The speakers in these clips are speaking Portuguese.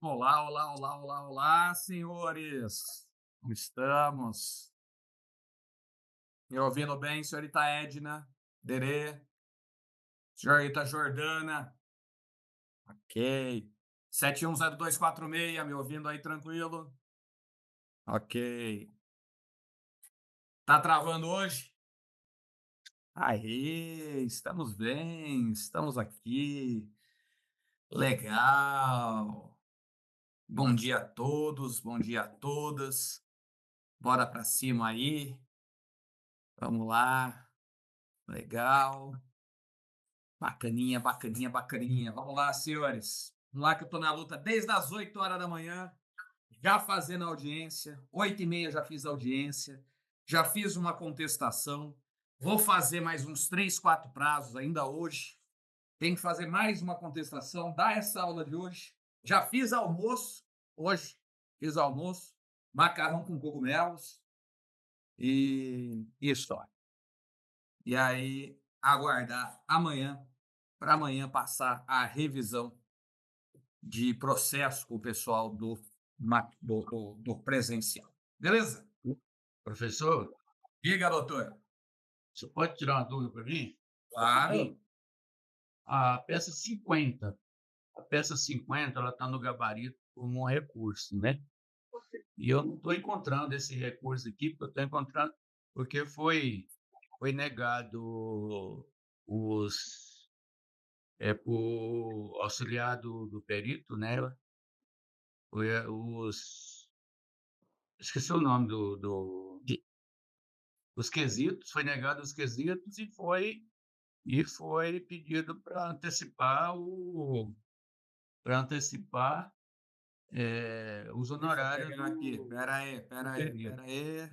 Olá, olá, olá, olá, olá, senhores. Como estamos? Me ouvindo bem, senhorita Edna, Derê, senhorita Jordana? Ok. 710246, me ouvindo aí tranquilo? Ok. Tá travando hoje? Aí, estamos bem, estamos aqui. Legal. Bom dia a todos, bom dia a todas. Bora para cima aí. Vamos lá. Legal. Bacaninha, bacaninha, bacaninha. Vamos lá, senhores. Vamos lá que eu tô na luta desde as 8 horas da manhã, já fazendo audiência. 8h30 já fiz audiência, já fiz uma contestação. Vou fazer mais uns 3, 4 prazos ainda hoje. Tem que fazer mais uma contestação, dar essa aula de hoje. Já fiz almoço hoje. Fiz almoço, macarrão com cogumelos e história. E aí, aguardar amanhã, para amanhã passar a revisão de processo com o pessoal do presencial. Beleza? Professor, Diga, doutor. você pode tirar uma dúvida para mim? Claro. A peça 50, ela está no gabarito como um recurso, né? E eu não estou encontrando esse recurso aqui, porque eu estou encontrando porque foi negado o auxiliar do perito, né? Foi, esqueci o nome os quesitos, foi negado os quesitos e foi pedido para antecipar os honorários Pegar aqui. Pera aí, do perito. pera aí.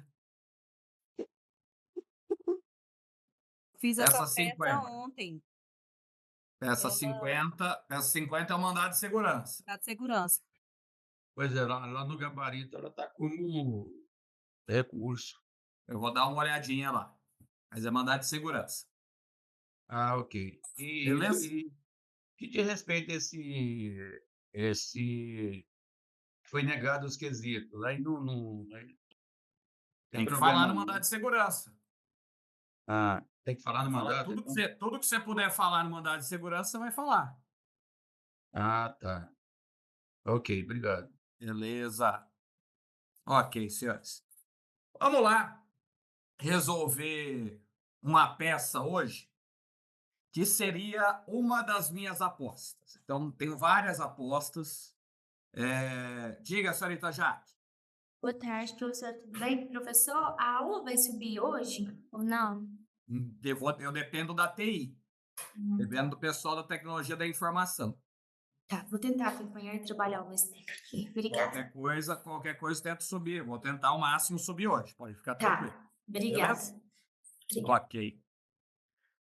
Fiz Peça essa 50. ontem, Peça 50 é o mandado de segurança. da segurança. Pois é, lá no gabarito ela está como recurso. Eu vou dar uma olhadinha lá. Mas é mandado de segurança. Ah, ok. E, Beleza? que diz respeito a esse foi negado os quesitos, aí não Tem que problema falar no não. mandado de segurança. Tem que falar no Fala mandato, tudo que então? tudo que você puder falar no mandado de segurança, você vai falar. Ah, tá. Ok, obrigado. Beleza. Ok, senhores. Vamos lá resolver uma peça hoje que seria uma das minhas apostas. Então, tenho várias apostas. Diga, senhorita Jaque. Boa tarde, professor. Tudo bem? Professor, a aula vai subir hoje ou não? Eu dependo da TI, dependo do pessoal da tecnologia da informação. Tá, vou tentar acompanhar e trabalhar ao mesmo tempo aqui. Obrigada. Qualquer coisa, tento subir. Vou tentar ao máximo subir hoje. Pode ficar tranquilo. Tá, obrigada. Beleza? Ok.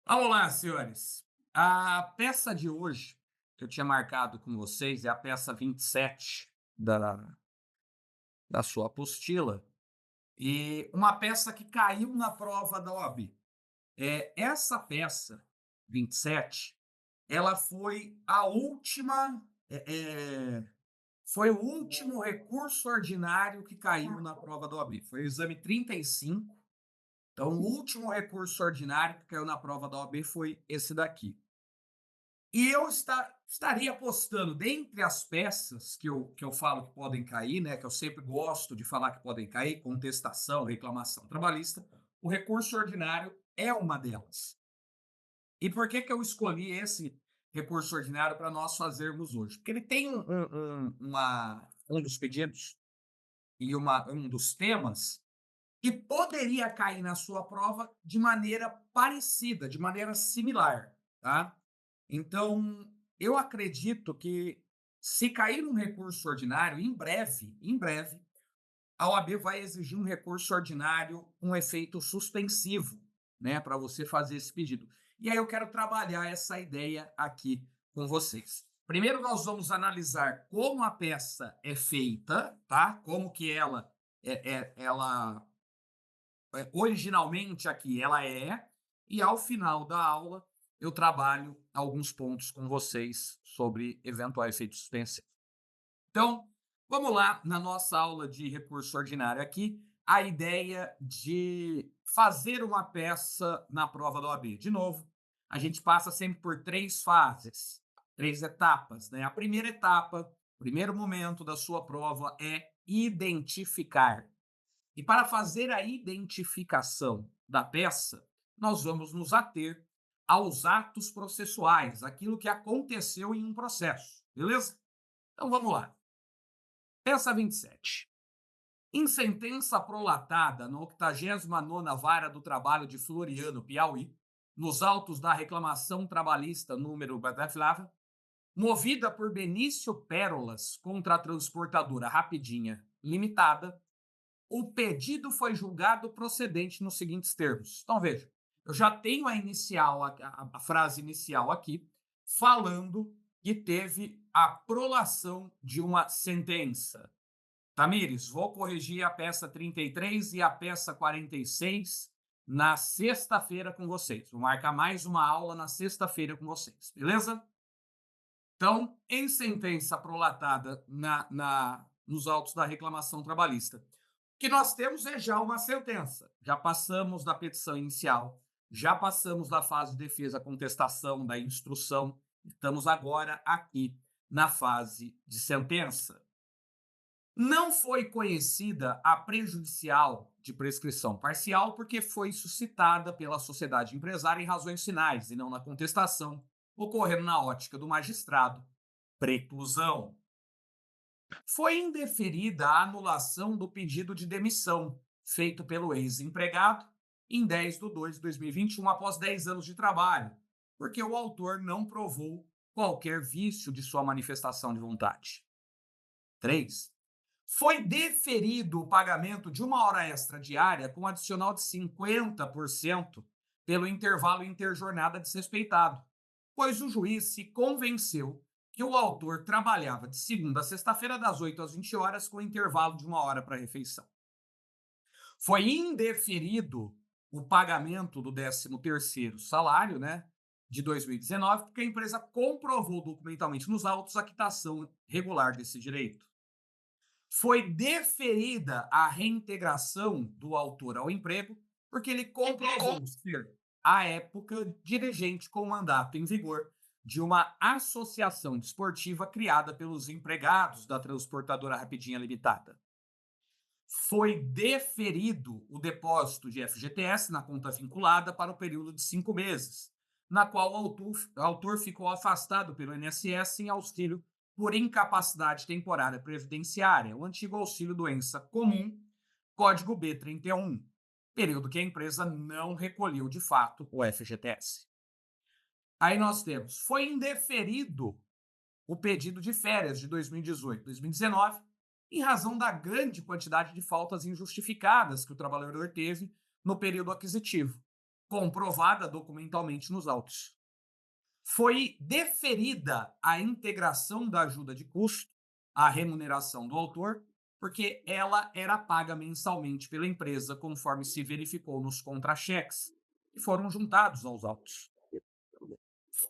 Vamos lá, senhores. A peça de hoje que eu tinha marcado com vocês é a peça 27 da sua apostila. E uma peça que caiu na prova da OAB. Essa peça 27, ela foi a última. Foi o último recurso ordinário que caiu na prova da OAB. Foi o exame 35. Então, o último recurso ordinário que caiu na prova da OAB foi esse daqui. E eu estaria apostando, dentre as peças que eu falo que podem cair, né, que eu sempre gosto de falar que podem cair, contestação, reclamação trabalhista, o recurso ordinário é uma delas. E por que eu escolhi esse recurso ordinário para nós fazermos hoje? Porque ele tem um dos pedidos e um dos temas que poderia cair na sua prova de maneira parecida, de maneira similar, tá? Então, eu acredito que se cair um recurso ordinário, em breve, a OAB vai exigir um recurso ordinário com efeito suspensivo, né, para você fazer esse pedido. E aí eu quero trabalhar essa ideia aqui com vocês. Primeiro nós vamos analisar como a peça é feita, tá? Como que ela originalmente aqui ela é, e ao final da aula eu trabalho alguns pontos com vocês sobre eventual efeito suspensivo. Então, vamos lá na nossa aula de recurso ordinário aqui, a ideia de fazer uma peça na prova da OAB. De novo, a gente passa sempre por 3 fases, 3 etapas, né? A primeira etapa, o primeiro momento da sua prova é identificar. E para fazer a identificação da peça, nós vamos nos ater aos atos processuais, aquilo que aconteceu em um processo, beleza? Então vamos lá. Peça 27. Em sentença prolatada na 89ª Vara do Trabalho de Floriano, Piauí, nos autos da reclamação trabalhista número blá, movida por Benício Pérolas contra a transportadora Rapidinha Limitada, o pedido foi julgado procedente nos seguintes termos. Então, veja, eu já tenho a frase inicial aqui, falando que teve a prolação de uma sentença. Tamires, vou corrigir a peça 33 e a peça 46 na sexta-feira com vocês. Vou marcar mais uma aula na sexta-feira com vocês, beleza? Então, em sentença prolatada nos autos da reclamação trabalhista, o que nós temos é já uma sentença. Já passamos da petição inicial, já passamos da fase de defesa, contestação, da instrução. Estamos agora aqui na fase de sentença. Não foi conhecida a prejudicial de prescrição parcial porque foi suscitada pela sociedade empresária em razões finais e não na contestação, ocorrendo na ótica do magistrado preclusão. Foi indeferida a anulação do pedido de demissão feito pelo ex-empregado em 10/2/2021, após 10 anos de trabalho, porque o autor não provou qualquer vício de sua manifestação de vontade. 3. Foi deferido o pagamento de uma hora extra diária com adicional de 50% pelo intervalo interjornada desrespeitado, pois o juiz se convenceu que o autor trabalhava de segunda a sexta-feira das 8 às 20 horas com intervalo de 1 hora para refeição. Foi indeferido o pagamento do 13º salário, de 2019, porque a empresa comprovou documentalmente nos autos a quitação regular desse direito. Foi deferida a reintegração do autor ao emprego, porque ele comprovou ser, à época, dirigente com mandato em vigor de uma associação desportiva criada pelos empregados da transportadora Rapidinha Limitada. Foi deferido o depósito de FGTS na conta vinculada para o período de 5 meses, na qual o autor ficou afastado pelo INSS em auxílio por incapacidade temporária previdenciária, o antigo auxílio-doença comum, código B31, período que a empresa não recolheu de fato o FGTS. Aí nós temos, foi indeferido o pedido de férias de 2018-2019, em razão da grande quantidade de faltas injustificadas que o trabalhador teve no período aquisitivo, comprovada documentalmente nos autos. Foi deferida a integração da ajuda de custo, a remuneração do autor, porque ela era paga mensalmente pela empresa, conforme se verificou nos contra-cheques, que foram juntados aos autos.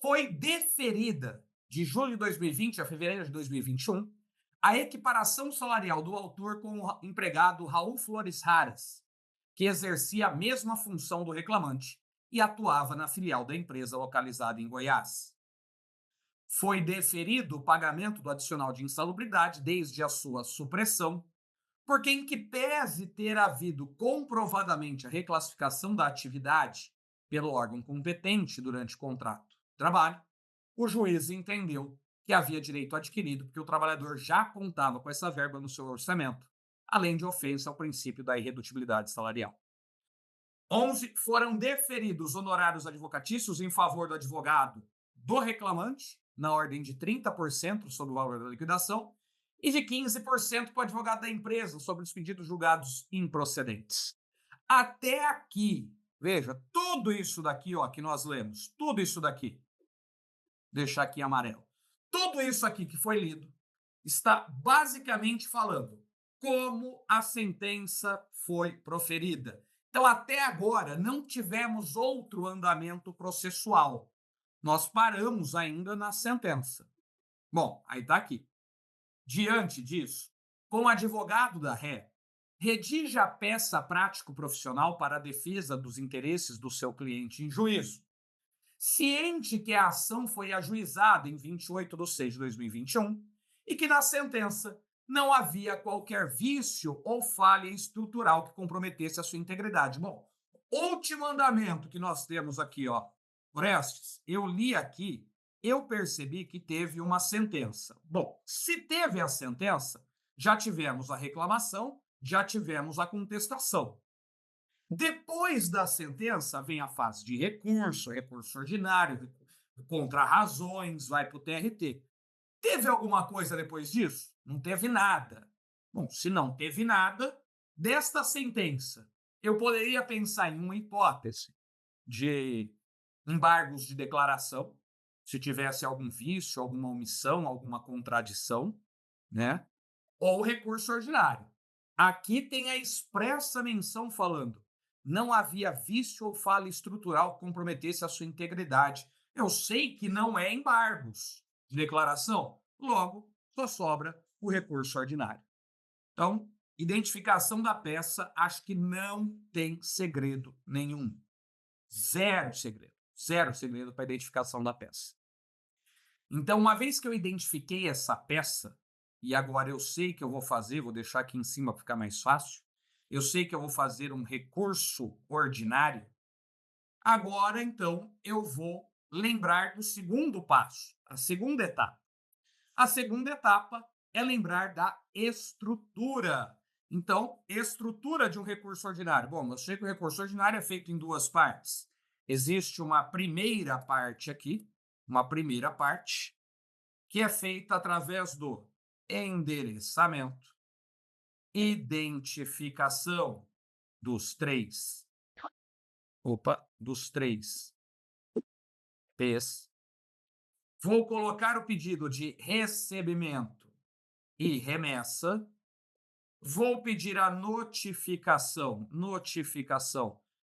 Foi deferida, de julho de 2020 a fevereiro de 2021, a equiparação salarial do autor com o empregado Raul Flores Raras, que exercia a mesma função do reclamante e atuava na filial da empresa localizada em Goiás. Foi deferido o pagamento do adicional de insalubridade desde a sua supressão, porque, em que pese ter havido comprovadamente a reclassificação da atividade pelo órgão competente durante o contrato de trabalho, o juiz entendeu que havia direito adquirido porque o trabalhador já contava com essa verba no seu orçamento, além de ofensa ao princípio da irredutibilidade salarial. 11. Foram deferidos honorários advocatícios em favor do advogado do reclamante, na ordem de 30% sobre o valor da liquidação, e de 15% para o advogado da empresa sobre os pedidos julgados improcedentes. Até aqui, veja, tudo isso daqui que nós lemos, tudo isso daqui, deixar aqui em amarelo, tudo isso aqui que foi lido, está basicamente falando como a sentença foi proferida. Então, até agora, não tivemos outro andamento processual. Nós paramos ainda na sentença. Bom, aí está aqui. Diante disso, como advogado da ré, redija a peça prático-profissional para a defesa dos interesses do seu cliente em juízo. Ciente que a ação foi ajuizada em 28/6/2021 e que na sentença não havia qualquer vício ou falha estrutural que comprometesse a sua integridade. Bom, último andamento que nós temos aqui, ó, Orestes, eu li aqui, eu percebi que teve uma sentença. Bom, se teve a sentença, já tivemos a reclamação, já tivemos a contestação. Depois da sentença, vem a fase de recurso, recurso ordinário, contra-razões, vai para o TRT. Teve alguma coisa depois disso? Não teve nada. Bom, se não teve nada, desta sentença, eu poderia pensar em uma hipótese de embargos de declaração, se tivesse algum vício, alguma omissão, alguma contradição, né? Ou recurso ordinário. Aqui tem a expressa menção falando: não havia vício ou falha estrutural que comprometesse a sua integridade. Eu sei que não é embargos de declaração, logo só sobra o recurso ordinário. Então, identificação da peça, acho que não tem segredo nenhum. Zero segredo para a identificação da peça. Então, uma vez que eu identifiquei essa peça, e agora eu sei que eu vou fazer, vou deixar aqui em cima para ficar mais fácil, eu sei que eu vou fazer um recurso ordinário, agora, então, eu vou lembrar do segundo passo, a segunda etapa. A segunda etapa é lembrar da estrutura. Então, estrutura de um recurso ordinário. Bom, eu sei que o recurso ordinário é feito em duas partes. Existe uma primeira parte aqui, uma primeira parte, que é feita através do endereçamento, identificação dos três P's. Vou colocar o pedido de recebimento e remessa. Vou pedir a notificação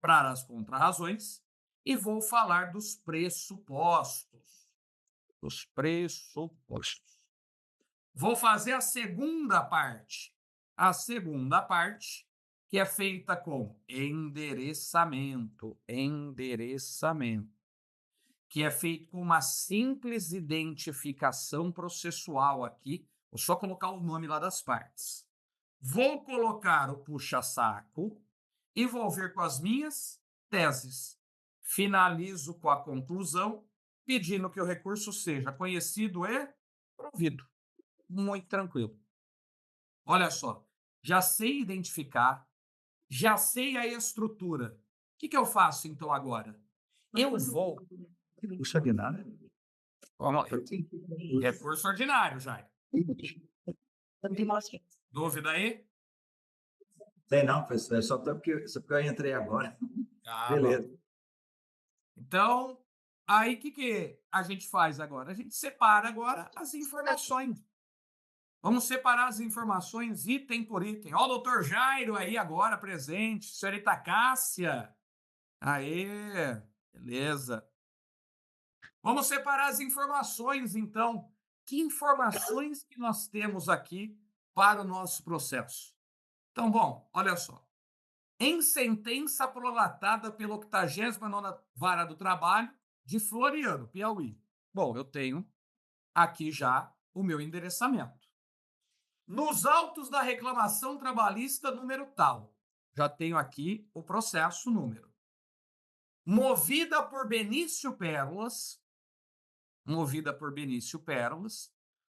para as contrarrazões e vou falar dos pressupostos. Vou fazer a segunda parte. A segunda parte, que é feita com endereçamento, que é feito com uma simples identificação processual aqui. Vou só colocar o nome lá das partes. Vou colocar o puxa-saco e vou ver com as minhas teses. Finalizo com a conclusão, pedindo que o recurso seja conhecido e provido. Muito tranquilo. Olha só, já sei identificar, já sei a estrutura. O que eu faço, então, agora? Eu vou... Recurso ordinário. Recurso ordinário, Jair. Dúvida aí? Tem não, professor. É só porque eu entrei agora. Beleza. Bom. Então, aí o que a gente faz agora? A gente separa agora as informações. Vamos separar as informações item por item. Ó, o doutor Jairo aí agora presente, senhorita Cássia. Aê, beleza. Vamos separar as informações, então. Que informações que nós temos aqui para o nosso processo? Então, bom, olha só. Em sentença prolatada pela 89ª Vara do Trabalho de Floriano, Piauí. Bom, eu tenho aqui já o meu endereçamento. Nos autos da reclamação trabalhista número tal, já tenho aqui o processo número. Movida por Benício Pérolas,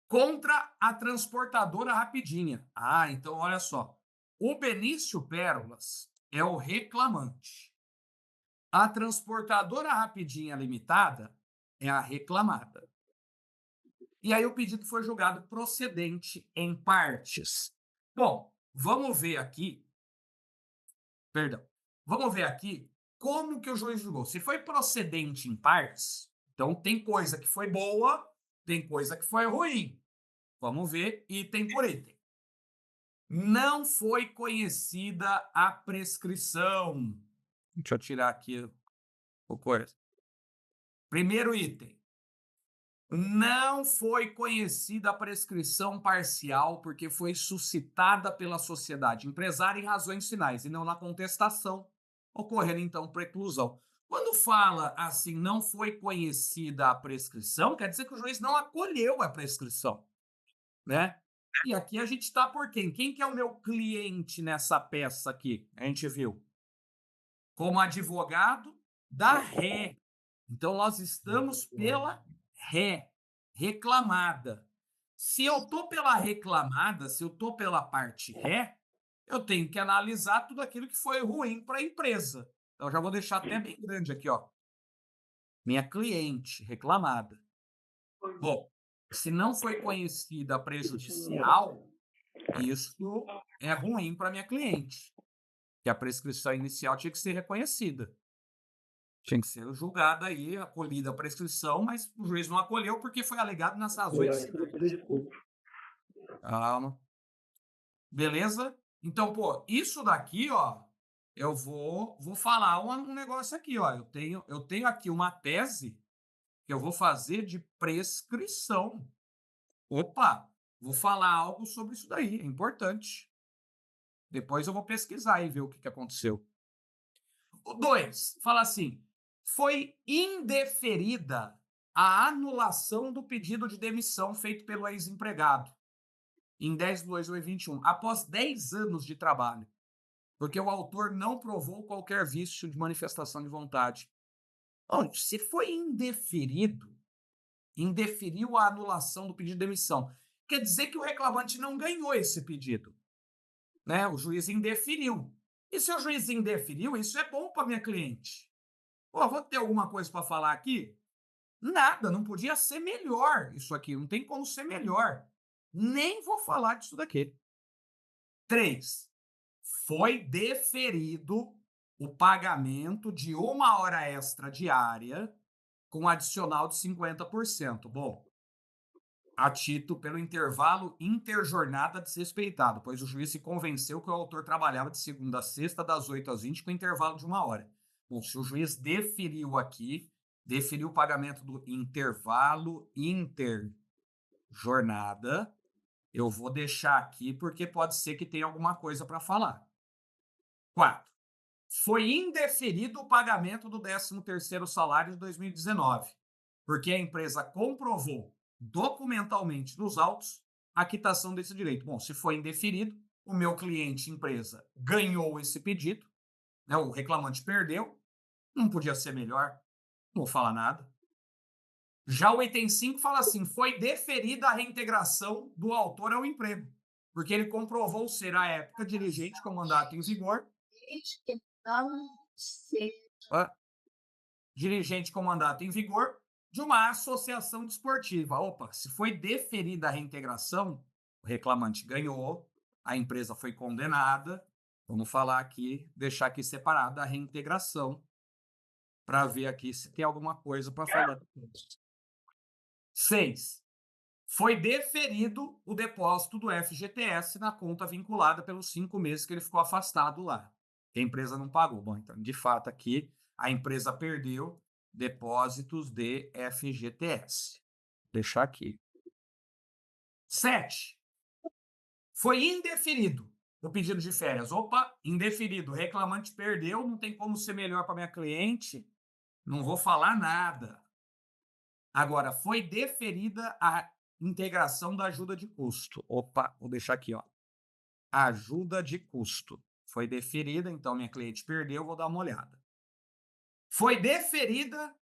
contra a transportadora Rapidinha. Ah, então olha só. O Benício Pérolas é o reclamante. A transportadora Rapidinha Limitada é a reclamada. E aí o pedido foi julgado procedente em partes. Bom, vamos ver aqui como que o juiz julgou. Se foi procedente em partes, então tem coisa que foi boa, tem coisa que foi ruim. Vamos ver item por item. Não foi conhecida a prescrição. Deixa eu tirar aqui o coisa. Primeiro item. Não foi conhecida a prescrição parcial porque foi suscitada pela sociedade empresária em razões finais e não na contestação, ocorrendo então preclusão. Quando fala assim, não foi conhecida a prescrição, quer dizer que o juiz não acolheu a prescrição, né? E aqui a gente está por quem? Quem que é o meu cliente nessa peça aqui? A gente viu como advogado da ré. Então, nós estamos pela ré, reclamada. Se eu estou pela reclamada, se eu estou pela parte ré, eu tenho que analisar tudo aquilo que foi ruim para a empresa. Então, já vou deixar até bem grande aqui, ó. Minha cliente reclamada. Bom, se não foi conhecida a prejudicial, isso é ruim para minha cliente, que a prescrição inicial tinha que ser reconhecida. Tinha que ser julgada aí, acolhida a prescrição, mas o juiz não acolheu porque foi alegado nas razões. Calma. Beleza? Então, pô, isso daqui, ó, eu vou falar um negócio aqui, ó. Eu tenho aqui uma tese que eu vou fazer de prescrição. Opa, vou falar algo sobre isso daí, é importante. Depois eu vou pesquisar e ver o que aconteceu. O 2, fala assim, foi indeferida a anulação do pedido de demissão feito pelo ex-empregado em 10/2/2021, após 10 anos de trabalho, porque o autor não provou qualquer vício de manifestação de vontade. Onde, se foi indeferiu a anulação do pedido de demissão, quer dizer que o reclamante não ganhou esse pedido, né? O juiz indeferiu. E se o juiz indeferiu, isso é bom para minha cliente. Pô, vou ter alguma coisa para falar aqui? Nada, não podia ser melhor isso aqui, não tem como ser melhor. Nem vou falar disso daqui. 3. Foi deferido o pagamento de 1 hora extra diária com adicional de 50%. Bom, a título pelo intervalo interjornada desrespeitado, pois o juiz se convenceu que o autor trabalhava de segunda a sexta, das 8 às 20, com intervalo de 1 hora. Bom, se o juiz deferiu aqui, deferiu o pagamento do intervalo interjornada, eu vou deixar aqui porque pode ser que tenha alguma coisa para falar. 4. Foi indeferido o pagamento do 13º salário de 2019, porque a empresa comprovou documentalmente nos autos a quitação desse direito. Bom, se foi indeferido, o meu cliente, empresa, ganhou esse pedido, né, o reclamante perdeu, não podia ser melhor, não vou falar nada. Já o item 5 fala assim, foi deferida a reintegração do autor ao emprego, porque ele comprovou ser, à época, dirigente com mandato em vigor, dirigente com mandato em vigor de uma associação desportiva. Opa, se foi deferida a reintegração, o reclamante ganhou, a empresa foi condenada. Vamos falar aqui, deixar aqui separada a reintegração, para ver aqui se tem alguma coisa para falar. 6. Foi deferido o depósito do FGTS na conta vinculada pelos 5 meses que ele ficou afastado lá. Que a empresa não pagou. Bom, então, de fato, aqui a empresa perdeu depósitos de FGTS. Vou deixar aqui. 7. Foi indeferido o pedido de férias. Opa, indeferido. O reclamante perdeu, não tem como ser melhor para minha cliente. Não vou falar nada. Agora, foi deferida a integração da ajuda de custo. Opa, vou deixar aqui, ó. Ajuda de custo. Foi deferida, então minha cliente perdeu, vou dar uma olhada. Foi deferida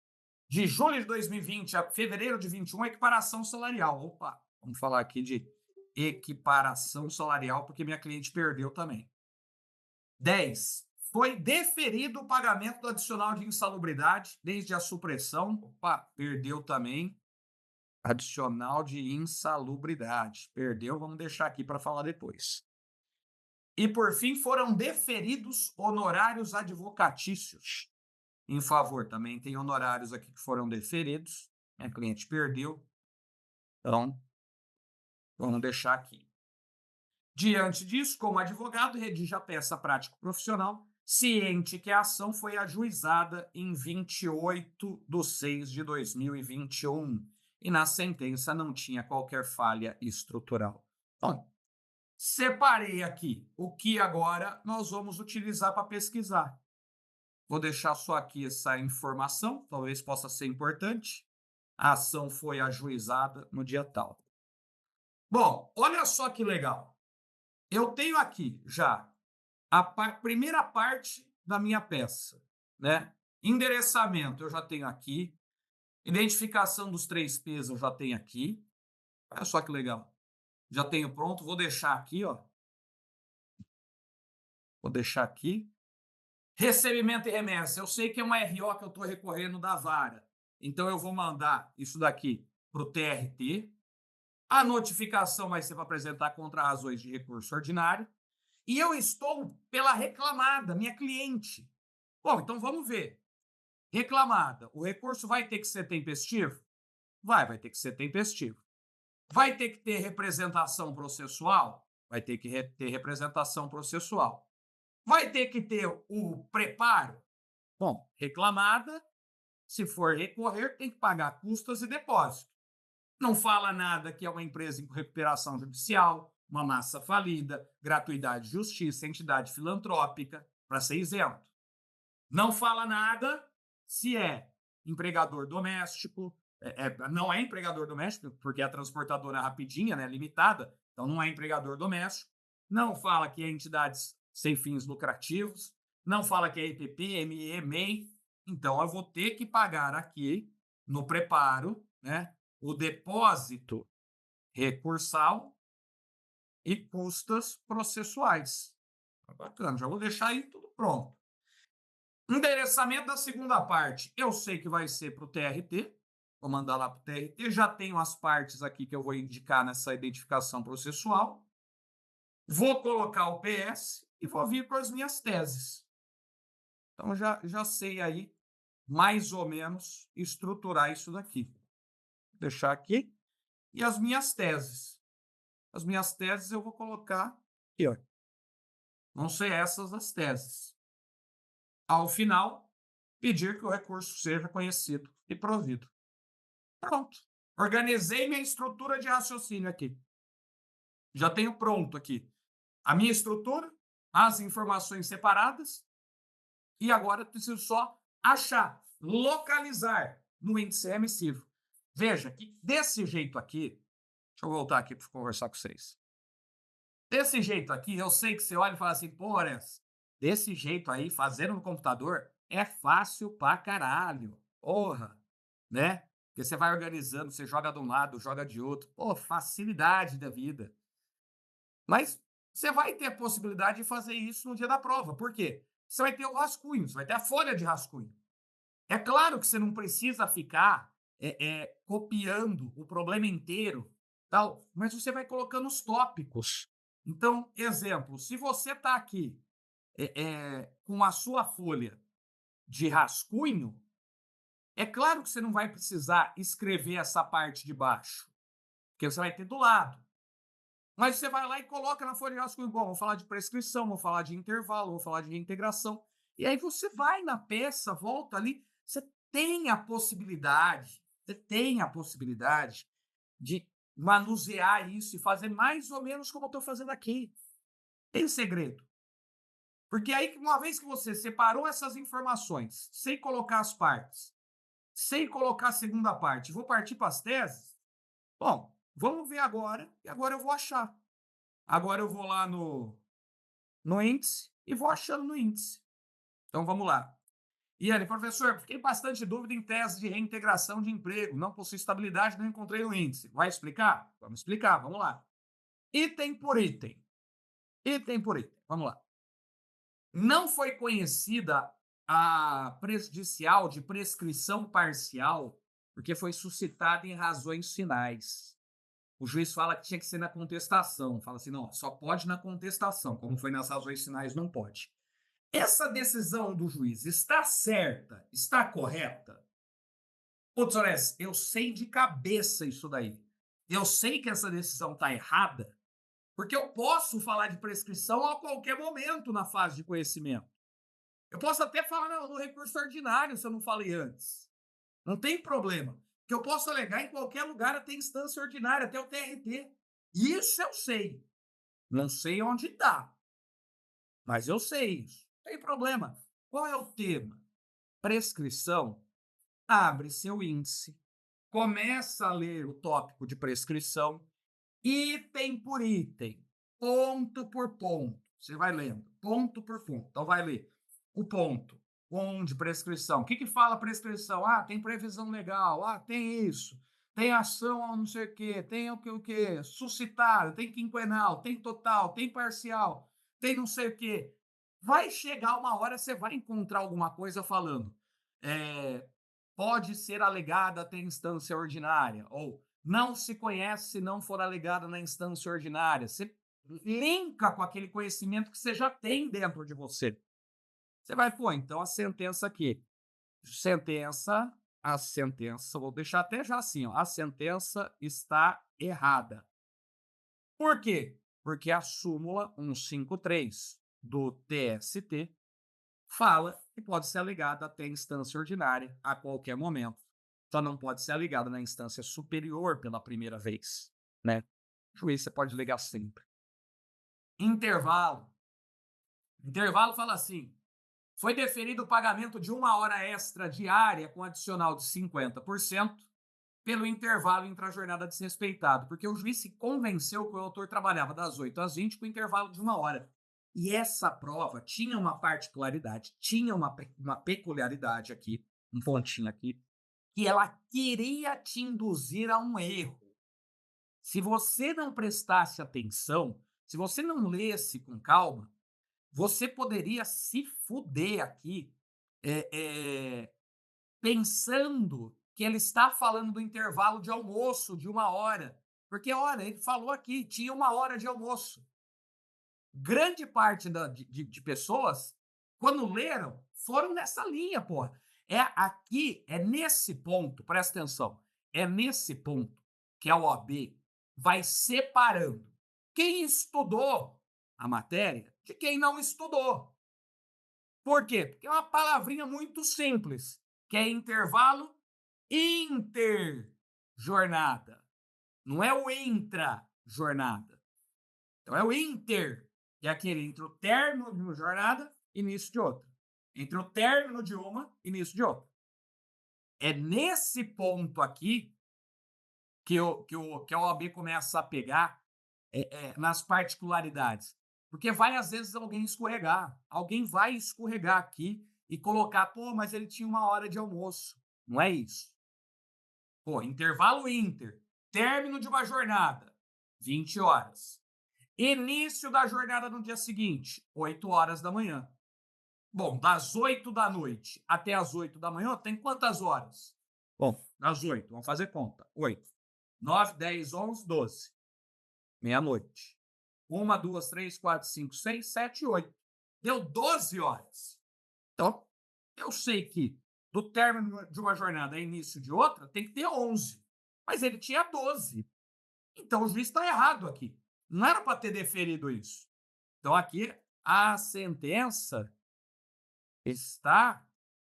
de julho de 2020 a fevereiro de 21 a equiparação salarial. Opa, vamos falar aqui de equiparação salarial, porque minha cliente perdeu também. 10. Foi deferido o pagamento do adicional de insalubridade desde a supressão. Opa, perdeu também. Adicional de insalubridade. Perdeu, vamos deixar aqui para falar depois. E, por fim, foram deferidos honorários advocatícios em favor. Também tem honorários aqui que foram deferidos. Minha cliente perdeu. Então, vamos deixar aqui. Diante disso, como advogado, redige a peça prática profissional, ciente que a ação foi ajuizada em 28/6/2021 e na sentença não tinha qualquer falha estrutural. Bom, separei aqui o que agora nós vamos utilizar para pesquisar. Vou deixar só aqui essa informação, talvez possa ser importante. A ação foi ajuizada no dia tal. Bom, olha só que legal. Eu tenho aqui já a primeira parte da minha peça, né? Endereçamento eu já tenho aqui, identificação dos 3 P's eu já tenho aqui. Olha só que legal. Já tenho pronto, vou deixar aqui, ó. Vou deixar aqui. Recebimento e remessa. Eu sei que é uma RO que eu estou recorrendo da vara. Então eu vou mandar isso daqui para o TRT. A notificação vai ser para apresentar contra-razões de recurso ordinário. E eu estou pela reclamada, minha cliente. Bom, então vamos ver. Reclamada. O recurso vai ter que ser tempestivo? Vai ter que ser tempestivo. Vai ter que ter representação processual? Vai ter que ter representação processual. Vai ter que ter o preparo? Bom, reclamada, se for recorrer, tem que pagar custas e depósito. Não fala nada que é uma empresa em recuperação judicial, uma massa falida, gratuidade de justiça, entidade filantrópica, para ser isento. Não fala nada se é empregador doméstico, não é empregador doméstico, porque a transportadora é rapidinha, né, limitada, então não é empregador doméstico. Não fala que é entidades sem fins lucrativos, não fala que é EPP, ME, MEI. Então eu vou ter que pagar aqui no preparo, né, o depósito recursal e custas processuais. Bacana, já vou deixar aí tudo pronto. Endereçamento da segunda parte, eu sei que vai ser para o TRT, vou mandar lá para o TRT, já tenho as partes aqui que eu vou indicar nessa identificação processual, vou colocar o PS e vou vir com as minhas teses. Então já sei aí mais ou menos estruturar isso daqui. Vou deixar aqui. E as minhas teses. As minhas teses eu vou colocar aqui, ó. Vão ser essas as teses. Ao final, pedir que o recurso seja conhecido e provido. Pronto. Organizei minha estrutura de raciocínio aqui. Já tenho pronto aqui a minha estrutura, as informações separadas, e agora eu preciso só achar, localizar no índice remissivo. Veja que desse jeito aqui, deixa eu voltar aqui para conversar com vocês. Desse jeito aqui, eu sei que você olha e fala assim, pô, Horácio, desse jeito aí, fazendo no computador, é fácil pra caralho. Porra, né? Porque você vai organizando, você joga de um lado, joga de outro. Pô, facilidade da vida. Mas você vai ter a possibilidade de fazer isso no dia da prova. Por quê? Você vai ter o rascunho, você vai ter a folha de rascunho. É claro que você não precisa ficar copiando o problema inteiro, tal, mas você vai colocando os tópicos. Então, exemplo, se você está aqui com a sua folha de rascunho, é claro que você não vai precisar escrever essa parte de baixo, porque você vai ter do lado. Mas você vai lá e coloca na folha de rascunho, bom, vou falar de prescrição, vou falar de intervalo, vou falar de reintegração. E aí você vai na peça, volta ali, você tem a possibilidade de manusear isso e fazer mais ou menos como eu estou fazendo aqui. Tem segredo. Porque aí, uma vez que você separou essas informações, sem colocar as partes, sem colocar a segunda parte, vou partir para as teses, bom, vamos ver agora, e agora eu vou achar. Agora eu vou lá no índice e vou achando no índice. Então vamos lá. Iane, professor, fiquei bastante dúvida em tese de reintegração de emprego. Não possui estabilidade, não encontrei o índice. Vai explicar? Vamos explicar, vamos lá. Item por item. Item por item, vamos lá. Não foi conhecida a prejudicial de prescrição parcial porque foi suscitada em razões finais. O juiz fala que tinha que ser na contestação. Fala assim, não, só pode na contestação. Como foi nas razões finais, não pode. Essa decisão do juiz está certa? Está correta? Putz, Horácio, eu sei de cabeça isso daí. Eu sei que essa decisão está errada Porque eu posso falar de prescrição a qualquer momento na fase de conhecimento. Eu posso até falar no recurso ordinário, se eu não falei antes. Não tem problema. Porque eu posso alegar em qualquer lugar até instância ordinária, até o TRT. Isso eu sei. Não sei onde está, mas eu sei isso. Não tem problema. Qual é o tema? Prescrição. Abre seu índice, começa a ler o tópico de prescrição, item por item, ponto por ponto. Você vai lendo, ponto por ponto. Então, vai ler o ponto. De prescrição. O que fala prescrição? Ah, tem previsão legal. Ah, tem isso. Tem ação não sei o quê. Tem o quê? Suscitário. Tem quinquenal. Tem total. Tem parcial. Tem não sei o quê. Vai chegar uma hora, você vai encontrar alguma coisa falando. Pode ser alegada até instância ordinária. Ou não se conhece se não for alegada na instância ordinária. Você linka com aquele conhecimento que você já tem dentro de você. Você vai pôr, então, a sentença aqui. A sentença, vou deixar até já assim, ó, a sentença está errada. Por quê? Porque a súmula 153 do TST fala que pode ser alegada até instância ordinária a qualquer momento. Só não pode ser alegada na instância superior pela primeira vez, né? Juiz, você pode alegar sempre. Intervalo. Intervalo fala assim: foi deferido o pagamento de 1 hora extra diária com adicional de 50% pelo intervalo intrajornada desrespeitado, porque o juiz se convenceu que o autor trabalhava das 8 às 20 com intervalo de 1 hora. E essa prova tinha uma particularidade, tinha uma peculiaridade aqui, um pontinho aqui, que ela queria te induzir a um erro. Se você não prestasse atenção, se você não lesse com calma, você poderia se fuder aqui pensando que ele está falando do intervalo de almoço de 1 hora. Porque, olha, ele falou aqui, tinha 1 hora de almoço. Grande parte de pessoas, quando leram, foram nessa linha, porra. É nesse ponto, presta atenção, é nesse ponto que a OAB vai separando quem estudou a matéria de quem não estudou. Por quê? Porque é uma palavrinha muito simples, que é intervalo interjornada. Não é o intra-jornada. Então é o inter, que é aquele entre o término de uma jornada e início de outra. Entre o término de uma e início de outra. É nesse ponto aqui que a OAB começa a pegar nas particularidades. Porque vai, às vezes, alguém escorregar. Alguém vai escorregar aqui e colocar, pô, mas ele tinha 1 hora de almoço. Não é isso. Pô, intervalo inter, término de uma jornada, 20 horas. Início da jornada no dia seguinte, 8 horas da manhã. Bom, das 8 da noite até as 8 da manhã, tem quantas horas? Bom, das 8, vamos fazer conta. 8, 9, 10, 11, 12. Meia-noite. 1, 2, 3, 4, 5, 6, 7, 8. Deu 12 horas. Então, eu sei que do término de uma jornada a início de outra, tem que ter 11. Mas ele tinha 12. Então, o juiz está errado aqui. Não era para ter deferido isso. Então, aqui, a sentença está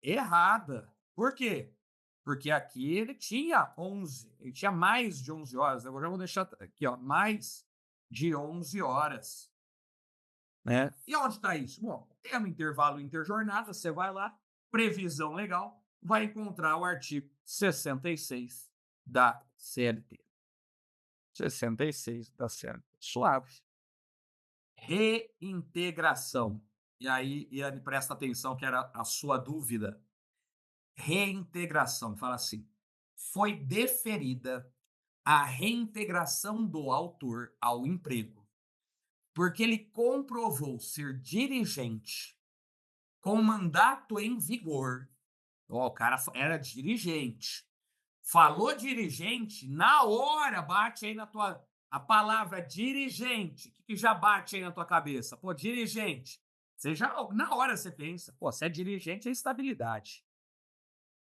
errada. Por quê? Porque aqui ele tinha 11. Ele tinha mais de 11 horas. Agora eu vou deixar aqui, ó, mais de 11 horas. Né? E onde está isso? Bom, tem um intervalo interjornada, você vai lá, previsão legal, vai encontrar o artigo 66 da CLT. 66 da CLT. Suave. Reintegração. E aí, presta atenção que era a sua dúvida. Reintegração, fala assim: foi deferida a reintegração do autor ao emprego, porque ele comprovou ser dirigente com mandato em vigor. O cara era dirigente. Falou dirigente, na hora bate aí na tua... A palavra dirigente, o que já bate aí na tua cabeça? Pô, dirigente. Você já, na hora você pensa, pô, se é dirigente, é estabilidade.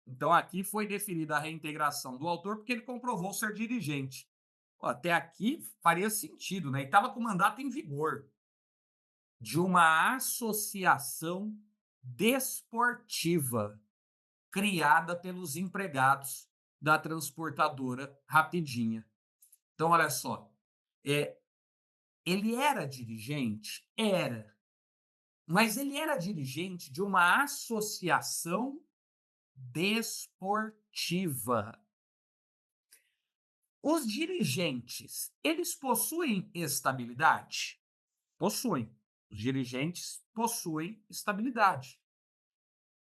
Então, aqui foi definida a reintegração do autor porque ele comprovou ser dirigente. Ó, até aqui faria sentido, né? E estava com mandato em vigor de uma associação desportiva criada pelos empregados da transportadora Rapidinha. Então, olha só, ele era dirigente? Era. Mas ele era dirigente de uma associação desportiva. Os dirigentes, eles possuem estabilidade? Possuem. Os dirigentes possuem estabilidade.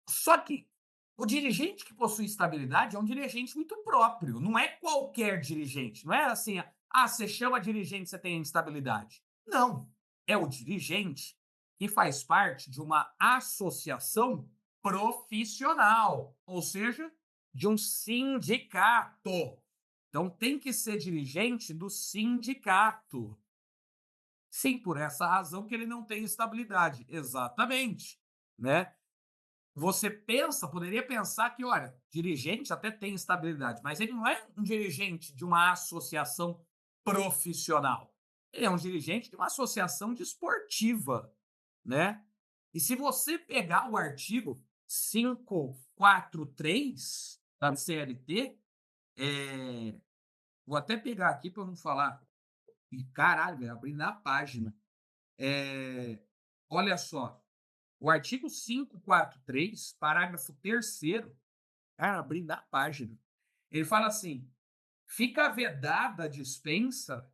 Só que o dirigente que possui estabilidade é um dirigente muito próprio, não é qualquer dirigente. Não é assim, você chama dirigente, você tem estabilidade. Não. É o dirigente que faz parte de uma associação profissional, ou seja, de um sindicato. Então, tem que ser dirigente do sindicato. Sim, por essa razão que ele não tem estabilidade. Exatamente, né? Você poderia pensar que, olha, dirigente até tem estabilidade, mas ele não é um dirigente de uma associação profissional. Ele é um dirigente de uma associação desportiva, né? E se você pegar o artigo 543 da CLT, vou até pegar aqui para não falar. E caralho, velho, abri na página. Olha só. O artigo 543, parágrafo 3º, cara, abri na página. Ele fala assim: fica vedada a dispensa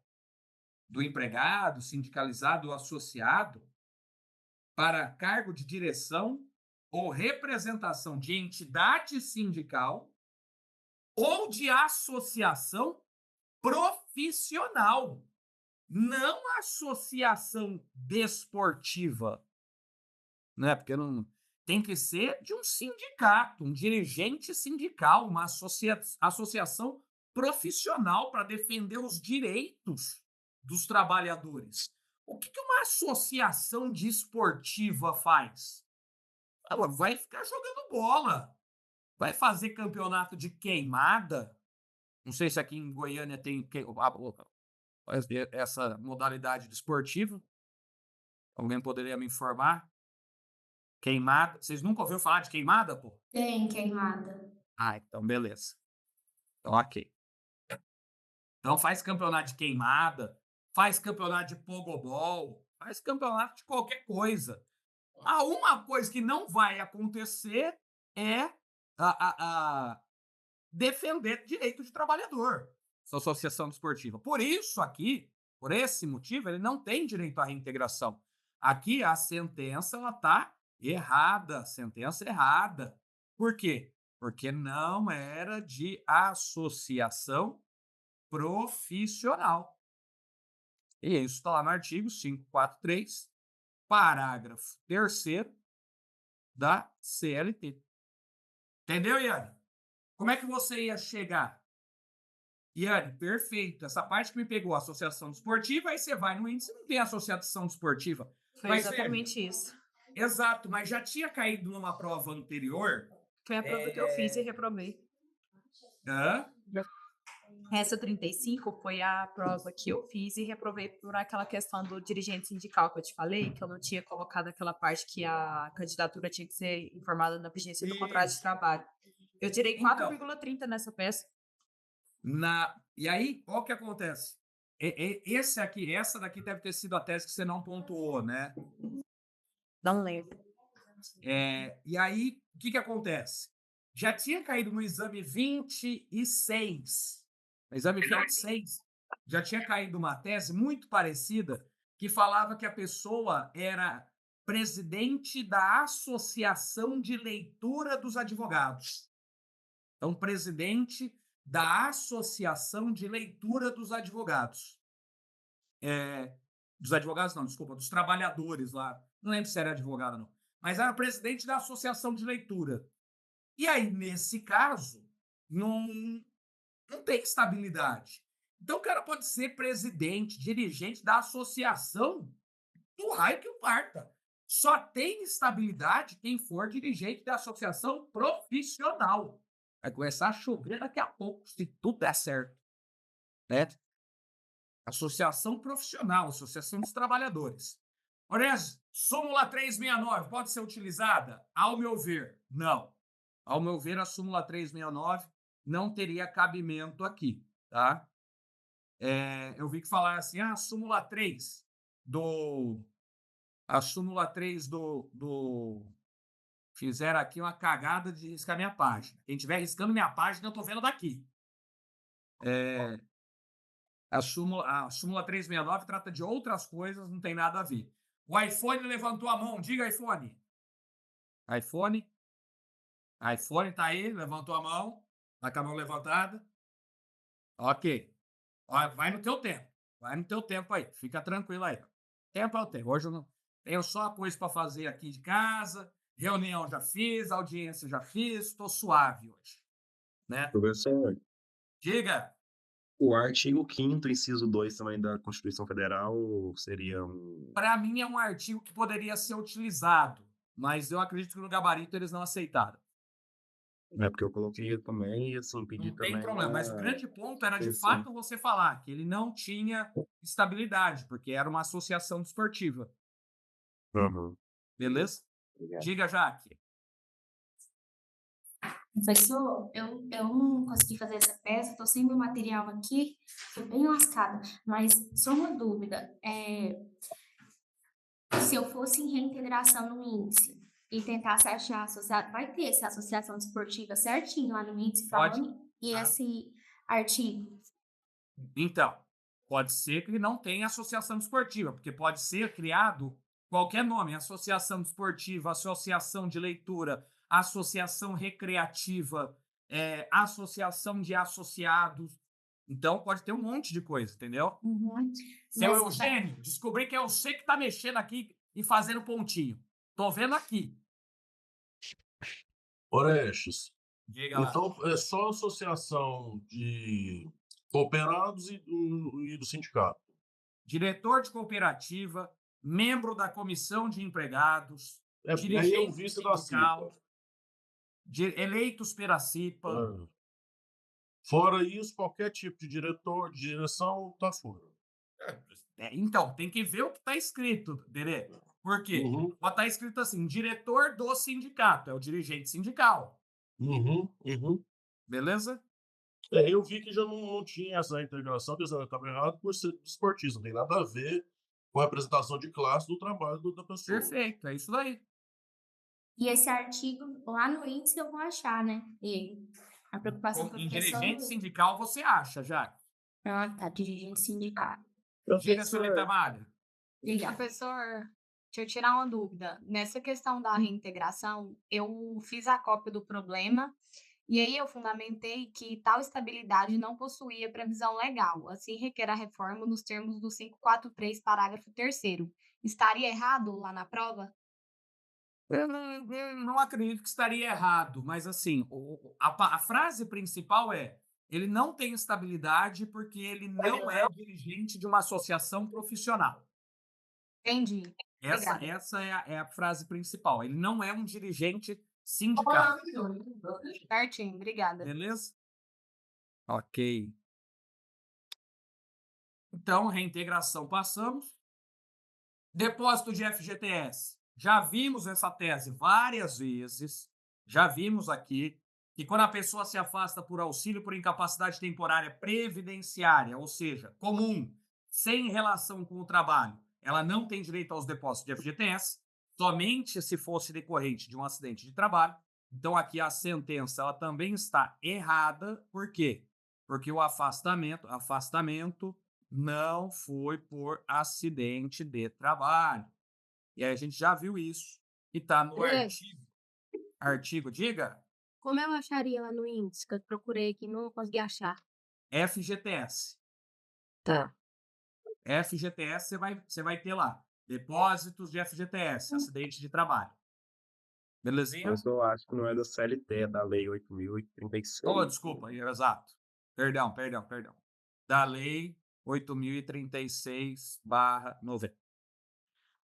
do empregado, sindicalizado ou associado para cargo de direção ou representação de entidade sindical ou de associação profissional, não associação desportiva. Né? Porque não tem que ser de um sindicato, um dirigente sindical, uma associação profissional para defender os direitos dos trabalhadores. O que uma associação desportiva faz? Ela vai ficar jogando bola, vai fazer campeonato de queimada. Não sei se aqui em Goiânia tem essa modalidade desportiva. Alguém poderia me informar? Queimada. Vocês nunca ouviram falar de queimada, pô? Tem queimada. Então beleza. Então, ok. Então faz campeonato de queimada, faz campeonato de pogobol, faz campeonato de qualquer coisa. Uma coisa que não vai acontecer é defender direito de trabalhador, essa associação desportiva. Por isso aqui, por esse motivo, ele não tem direito à reintegração. Aqui a sentença está errada, sentença errada. Por quê? Porque não era de associação profissional. E isso está lá no artigo 543, parágrafo 3º da CLT. Entendeu, Iane? Como é que você ia chegar? Iane, perfeito. Essa parte que me pegou, a associação desportiva, aí você vai no índice, não tem associação desportiva. Foi Mas, exatamente isso. Exato, mas já tinha caído numa prova anterior. Foi a prova que eu fiz e reprovei. Hã? Essa 35 foi a prova que eu fiz e reprovei por aquela questão do dirigente sindical que eu te falei, que eu não tinha colocado aquela parte que a candidatura tinha que ser informada na vigência do contrato de trabalho. Eu tirei 4,30 nessa peça. E aí, qual que acontece? Essa daqui deve ter sido a tese que você não pontuou, né? Não lembro. E aí, o que acontece? Já tinha caído no exame 26. No exame 26, já tinha caído uma tese muito parecida que falava que a pessoa era presidente da Associação de Leitura dos Advogados. Então, presidente da Associação de Leitura dos Advogados. Dos advogados não, desculpa, dos trabalhadores lá. Não lembro se era advogado, não. Mas era presidente da Associação de Leitura. E aí, nesse caso, não tem estabilidade. Então, o cara pode ser presidente, dirigente da associação do raio que o parta. Só tem estabilidade quem for dirigente da associação profissional. Vai começar a chover daqui a pouco, se tudo der certo. Né? Associação profissional, Associação dos Trabalhadores. Orésio, súmula 369 pode ser utilizada? Ao meu ver, não. Ao meu ver, a súmula 369 não teria cabimento aqui, tá? Eu vi que falaram assim, a súmula 3 fizeram aqui uma cagada de riscar minha página. Quem estiver riscando minha página, eu estou vendo daqui. A súmula 369 trata de outras coisas, não tem nada a ver. O iPhone levantou a mão. Diga, iPhone. iPhone tá aí, levantou a mão. Tá com a mão levantada. Ok. Ó, vai no teu tempo. Vai no teu tempo aí. Fica tranquilo aí. Tempo é o tempo. Hoje eu não tenho só coisa para fazer aqui de casa. Reunião já fiz, audiência já fiz. Estou suave hoje. Né? Professor, Diga. o artigo 5º, inciso 2 também da Constituição Federal seria um... Para mim é um artigo que poderia ser utilizado, mas eu acredito que no gabarito eles não aceitaram. É porque eu coloquei também e assim, pedi Não tem também problema, mas o uma... grande ponto era de Sim. fato você falar que ele não tinha estabilidade, porque era uma associação desportiva. Uhum. Beleza? Obrigado. Diga, Jaque. Professor, eu não consegui fazer essa peça, estou sem meu material aqui, estou bem lascada, mas só uma dúvida, se eu fosse em reintegração no índice e tentasse achar associado, vai ter essa associação desportiva certinho lá no índice Pode. falando, e Ah. esse artigo? Então, pode ser que não tenha associação desportiva, porque pode ser criado qualquer nome, associação desportiva, associação de leitura, associação recreativa, associação de associados. Então, pode ter um monte de coisa, entendeu? Uhum. Seu Mas- Eugênio, descobri que é você que tá mexendo aqui e fazendo pontinho. Tô vendo aqui. Orestes, Diga lá. então é só associação de cooperados e do sindicato. Diretor de cooperativa, membro da comissão de empregados, Aí eu dirigente vi isso da sindical, CIPA. eleitos pela CIPA. Fora isso, qualquer tipo de diretor, de direção, tá fora. Então, tem que ver o que está escrito, Derê. Por quê? Uhum. Pode estar escrito assim, diretor do sindicato, é o dirigente sindical. Uhum. Beleza? Eu vi que já não tinha essa integração, que eu estava errado por ser esportista, não tem nada a ver com a apresentação de classe do trabalho da pessoa. Perfeito, é isso daí. E esse artigo lá no índice eu vou achar, né? E a preocupação do Em professor... dirigente sindical você acha, já. Ah, tá, dirigente sindical. Diga, senhorita Mária. Obrigada. Professor, deixa eu tirar uma dúvida. Nessa questão da reintegração, eu fiz a cópia do problema e aí eu fundamentei que tal estabilidade não possuía previsão legal, assim requer a reforma nos termos do 543, parágrafo 3º. Estaria errado lá na prova? Eu não acredito que estaria errado, mas assim, a frase principal é: ele não tem estabilidade porque ele não é dirigente de uma associação profissional. Entendi. Essa é a frase principal. Ele não é um dirigente sindical. Certinho, obrigada. Beleza? Ok. Então, reintegração passamos. Depósito de FGTS. Já vimos essa tese várias vezes. Já vimos aqui que quando a pessoa se afasta por auxílio por incapacidade temporária previdenciária, ou seja, comum, sem relação com o trabalho, ela não tem direito aos depósitos de FGTS, somente se fosse decorrente de um acidente de trabalho. Então, aqui a sentença ela também está errada. Por quê? Porque o afastamento não foi por acidente de trabalho. E aí a gente já viu isso. E está no artigo, diga, Como eu acharia lá no índice, que eu procurei aqui e não consegui achar? FGTS. Tá. FGTS você vai ter lá. Depósitos de FGTS, acidente de trabalho. Belezinha? Mas eu acho que não é da CLT, é da Lei 8.036. Oh, desculpa, exato. Perdão. Da Lei 8.036/90.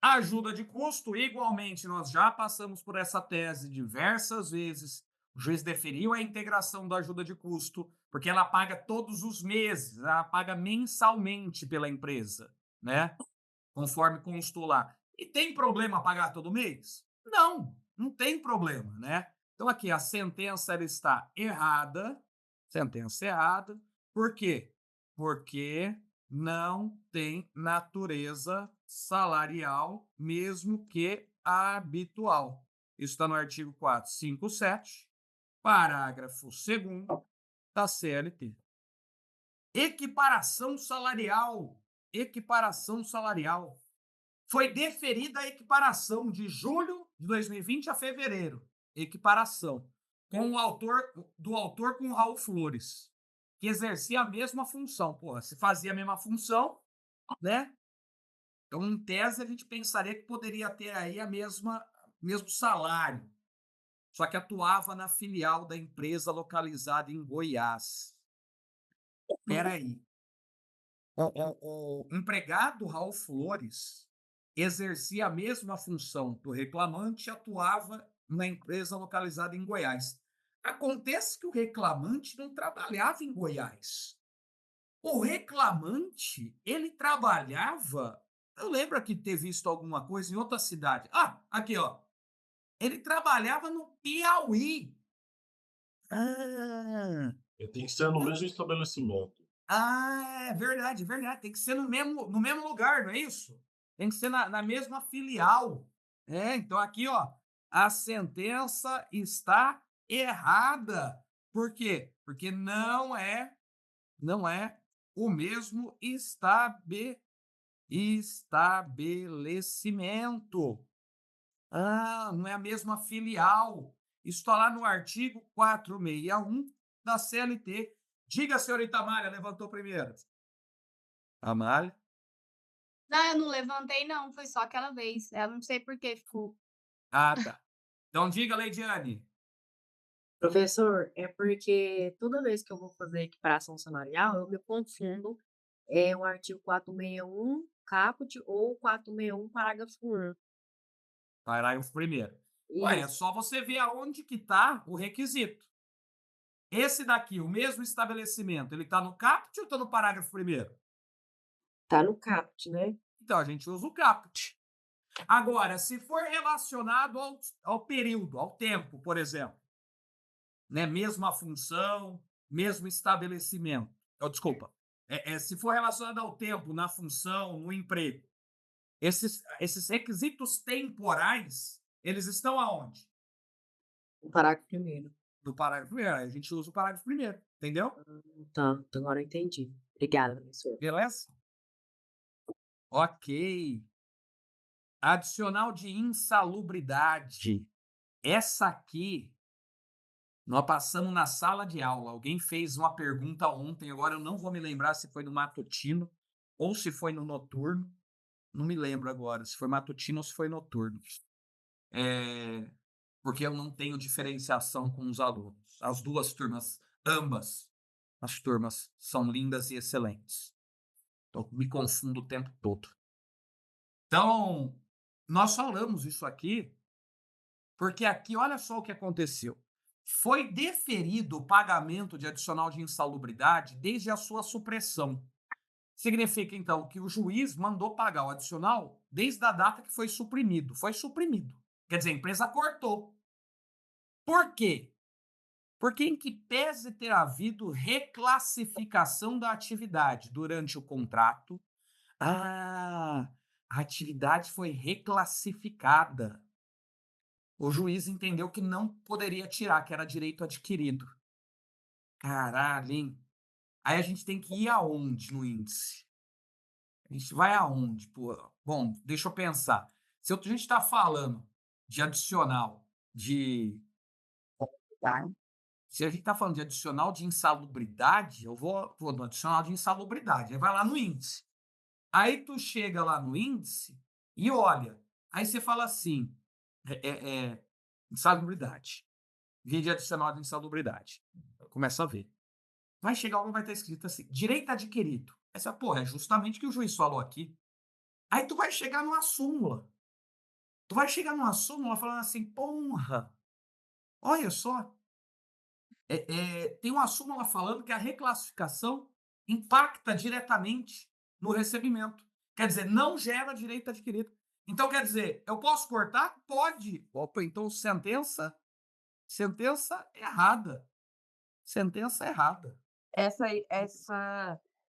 Ajuda de custo, igualmente, nós já passamos por essa tese diversas vezes. O juiz deferiu a integração da ajuda de custo, porque ela paga todos os meses, ela paga mensalmente pela empresa, né? Conforme constou lá. E tem problema pagar todo mês? Não, não tem problema, né? Então aqui a sentença ela está errada, sentença errada. Por quê? Porque não tem natureza salarial, mesmo que habitual. Isso está no artigo 457, parágrafo 2º da CLT. Equiparação salarial. Equiparação salarial. Foi deferida a equiparação de julho de 2020 a fevereiro. Equiparação. Com o autor com o Raul Flores, que exercia a mesma função. Porra, se fazia a mesma função, né? Então, em tese, a gente pensaria que poderia ter aí mesmo salário. Só que atuava na filial da empresa localizada em Goiás. Espera aí. O empregado Raul Flores exercia a mesma função do reclamante e atuava na empresa localizada em Goiás. Acontece que o reclamante não trabalhava em Goiás. O reclamante, ele trabalhava... Eu lembro aqui de ter visto alguma coisa em outra cidade. Ah, aqui, ó. Ele trabalhava no Piauí. Tem que ser no mesmo estabelecimento. É verdade, verdade. Tem que ser no mesmo lugar, não é isso? Tem que ser na mesma filial. Então aqui, ó, a sentença está errada. Por quê? Porque não é o mesmo estabelecimento. Não é a mesma filial. Isso está lá no artigo 461 da CLT. Diga, senhorita Amália, levantou primeiro. Amália? Não, eu não levantei, não. Foi só aquela vez. Eu não sei por que ficou. Tá. Então diga, Leidiane. Professor, é porque toda vez que eu vou fazer equiparação salarial, eu me confundo. É o artigo 461, caput, ou 461, parágrafo 1. Parágrafo primeiro. Ué, é só você ver aonde que está o requisito. Esse daqui, o mesmo estabelecimento, ele está no caput ou está no parágrafo primeiro? Tá no caput, né? Então a gente usa o caput. Agora, se for relacionado ao período, ao tempo, por exemplo, né? Mesma função, mesmo estabelecimento. Desculpa. Se for relacionado ao tempo, na função, no emprego, esses requisitos temporais, eles estão aonde? O parágrafo primeiro. Do parágrafo primeiro. A gente usa o parágrafo primeiro, entendeu? Tá, agora eu entendi. Obrigada, professor. Beleza? Ok. Adicional de insalubridade. Essa aqui, nós passamos na sala de aula. Alguém fez uma pergunta ontem, agora eu não vou me lembrar se foi no matutino ou se foi no noturno. Não me lembro agora se foi matutino ou se foi noturno. Porque eu não tenho diferenciação com os alunos. As duas turmas, ambas as turmas são lindas e excelentes. Então, me confundo o tempo todo. Então, nós falamos isso aqui porque aqui, olha só o que aconteceu. Foi deferido o pagamento de adicional de insalubridade desde a sua supressão. Significa, então, que o juiz mandou pagar o adicional desde a data que foi suprimido. Foi suprimido. Quer dizer, a empresa cortou. Por quê? Porque em que pese ter havido reclassificação da atividade durante o contrato, a atividade foi reclassificada. O juiz entendeu que não poderia tirar, que era direito adquirido. Caralho, hein? Aí a gente tem que ir aonde no índice? A gente vai aonde? Pô? Bom, deixa eu pensar. Se a gente está falando de adicional de... Se a gente está falando de adicional de insalubridade, eu vou no adicional de insalubridade. Aí vai lá no índice. Aí tu chega lá no índice e olha. Aí você fala assim, insalubridade. Vídeo adicional de insalubridade. Começa a ver. Vai chegar algum, vai estar escrito assim, direito adquirido. Aí você fala, é justamente o que o juiz falou aqui. Aí tu vai chegar numa súmula. Tu vai chegar numa súmula falando assim, porra, olha só, Tem uma súmula falando que a reclassificação impacta diretamente no recebimento. Quer dizer, não gera direito adquirido. Então, quer dizer, eu posso cortar? Pode. Opa, então sentença errada. Sentença errada.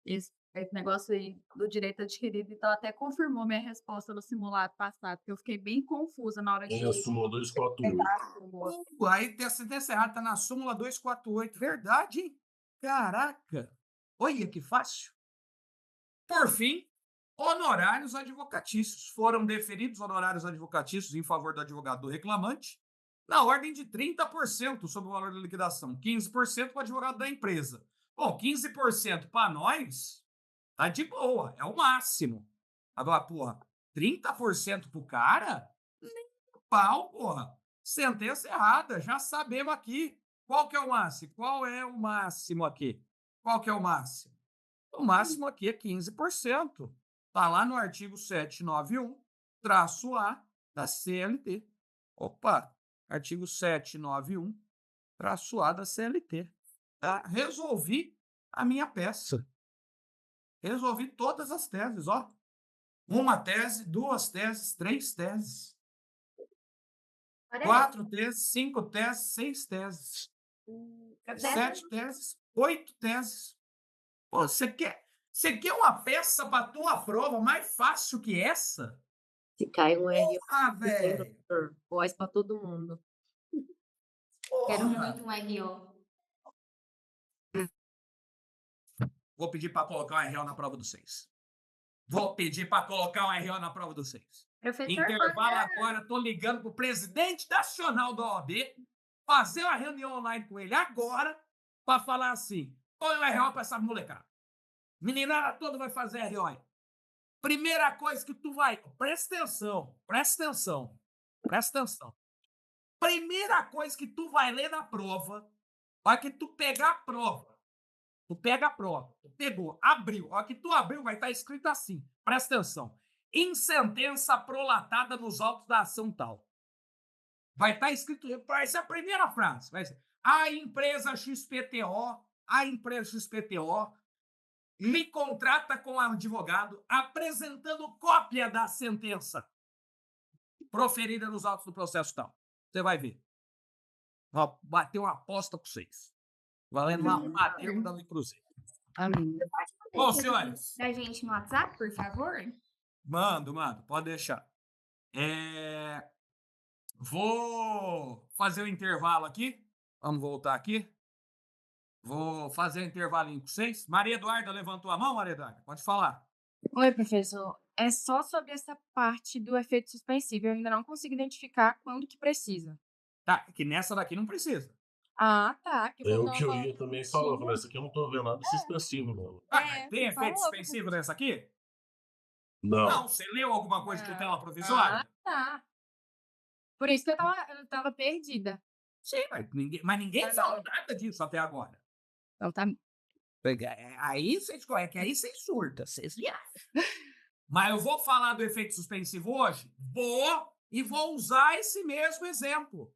Esse negócio aí do direito adquirido, então até confirmou minha resposta no simulado passado, porque eu fiquei bem confusa na hora de É a súmula 248. pegar a súmula. Aí tem a sentença errada, tá na súmula 248. Verdade, hein? Caraca! Olha que fácil. Por fim, honorários advocatícios. Foram deferidos honorários advocatícios em favor do advogado do reclamante, na ordem de 30% sobre o valor da liquidação, 15% para o advogado da empresa. Bom, 15% para nós, tá de boa, é o máximo. Agora, porra, 30% para o cara? Nem pau, porra. Sentença errada, já sabemos aqui. Qual que é o máximo? Qual é o máximo aqui? Qual que é o máximo? O máximo aqui é 15%. Está lá no artigo 791-A da CLT. Opa, artigo 791-A da CLT. Tá? Resolvi a minha peça. Resolvi todas as teses, ó. Uma tese, 2 teses, 3 teses. 4 teses, 5 teses, 6 teses. 7 teses, 8 teses. Pô, você quer uma peça para tua prova mais fácil que essa? Se cai um R, Ah, velho. voz pra todo mundo. Quero Porra. muito um RO. Vou pedir para colocar um RO na prova dos 6. Vou pedir para colocar um RO na prova dos 6. Professor, Intervalo agora, tô ligando pro presidente nacional da OAB, fazer uma reunião online com ele agora, para falar assim: põe um RO para essa molecada. Meninada toda vai fazer RO aí. Primeira coisa que tu vai... Presta atenção. Primeira coisa que tu vai ler na prova, vai que tu pegar a prova. Tu pega a prova. Tu pegou, abriu. A hora que tu abriu, vai estar escrito assim. Presta atenção. Em sentença prolatada nos autos da ação tal. Vai estar escrito... Vai ser a primeira frase. Vai ser: a empresa XPTO me contrata com advogado apresentando cópia da sentença proferida nos autos do processo tal. Você vai ver. Vou bater uma aposta com vocês. Valendo uma arrumadeira da Cruzeiro. Amém. Bom, senhores. Da gente no WhatsApp, por favor? Mando. Pode deixar. Vou fazer o intervalo aqui. Vamos voltar aqui. Vou fazer um intervalinho com vocês. Maria Eduarda levantou a mão, Maria Eduarda? Pode falar. Oi, professor. É só sobre essa parte do efeito suspensivo. Eu ainda não consigo identificar quando que precisa. Tá, que nessa daqui não precisa. Ah, tá. Que É o não que eu falou- ia também falar. Falei, essa aqui eu não tô vendo nada suspensivo, não. Tem efeito falou, suspensivo nessa aqui? Não. Não, você leu alguma coisa de tutela provisória? Ah, tá. Por isso que eu tava perdida. Sim, mas ninguém falou nada disso até agora. Então tá. Aí vocês surta, vocês viajam. Mas eu vou falar do efeito suspensivo hoje? Vou usar esse mesmo exemplo.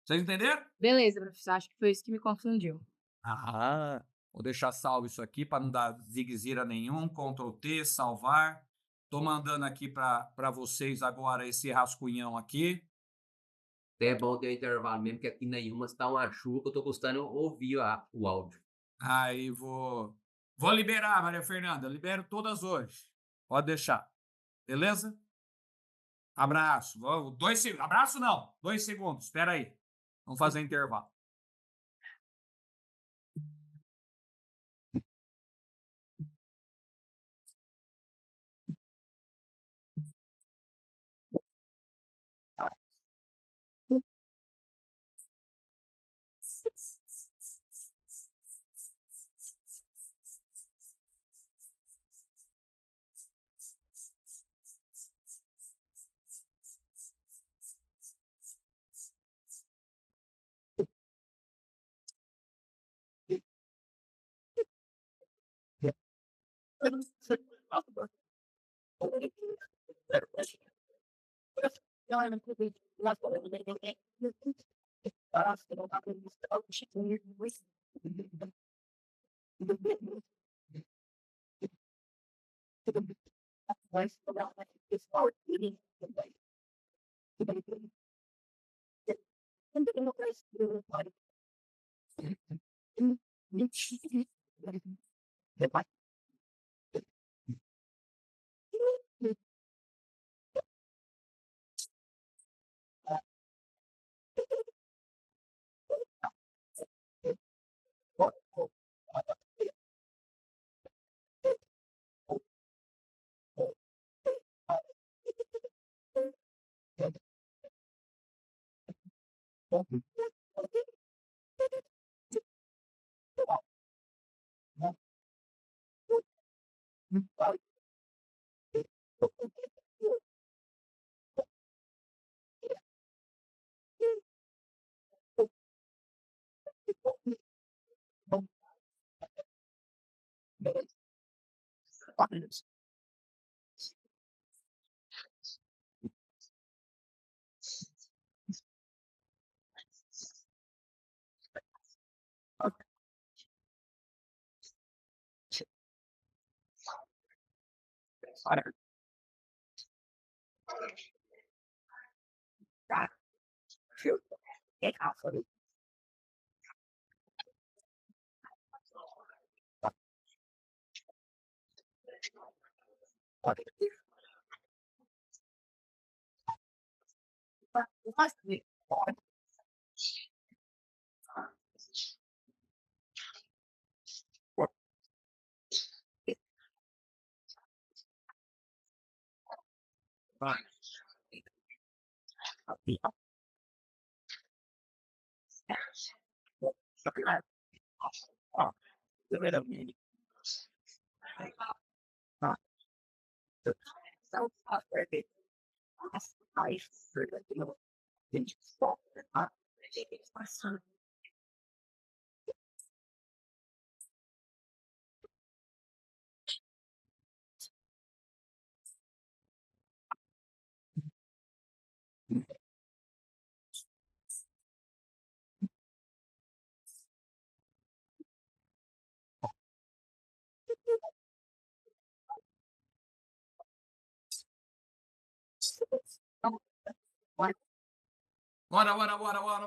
Vocês entenderam? Beleza, professor. Acho que foi isso que me confundiu. Vou deixar salvo isso aqui para não dar zigue-zira nenhum. Ctrl T, salvar. Tô mandando aqui para vocês agora esse rascunhão aqui. É bom ter um intervalo mesmo, que aqui nenhuma está uma chuva que eu tô gostando de ouvir o áudio. Aí vou liberar, Maria Fernanda. Libero todas hoje. Pode deixar. Beleza? Abraço. Abraço não. 2 segundos. Espera aí. Vamos fazer intervalo.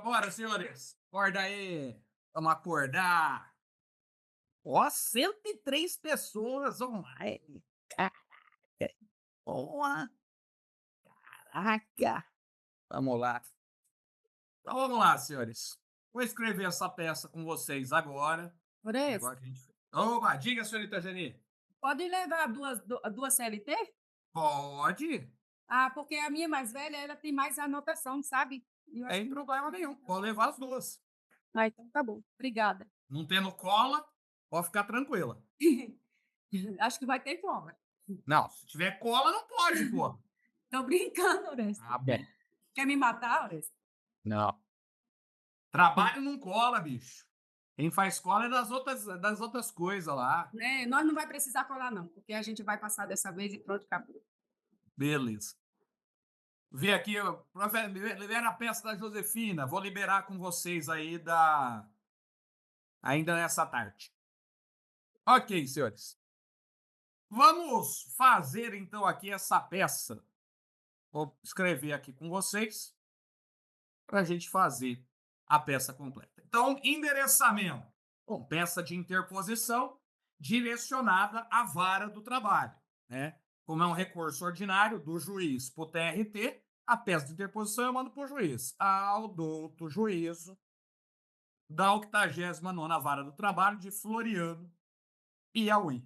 Bora, senhores. Acorda aí. Vamos acordar. Ó, 103 pessoas online. Caraca. Boa. Caraca. Vamos lá. Então vamos lá, senhores. Vou escrever essa peça com vocês agora. Orestes, Agora que a gente... Oba, diga, senhorita Geni. pode levar duas CLT? Pode. Ah, porque a minha mais velha, ela tem mais anotação, sabe? E eu acho Sem que... problema nenhum. Pode levar as duas. Ah, então tá bom. Obrigada. Não tendo cola, pode ficar tranquila. Acho que vai ter cobra. Não, se tiver cola, não pode, pô. Tô brincando, Orestes. Ah, bom. Quer me matar, Orestes? Não. Trabalho não cola, bicho. Quem faz cola é das outras coisas lá. É, nós não vai precisar colar, não, porque a gente vai passar dessa vez e pronto, acabou. Beleza. Vê aqui, ó, libera a peça da Josefina. Vou liberar com vocês aí ainda nessa tarde. Ok, senhores. Vamos fazer então aqui essa peça. Vou escrever aqui com vocês para a gente fazer a peça completa. Então, endereçamento. Bom, peça de interposição direcionada à vara do trabalho, né? Como é um recurso ordinário do juiz para o TRT, a peça de interposição eu mando para o juiz. Ao douto juízo da 89ª Vara do Trabalho de Floriano, Piauí.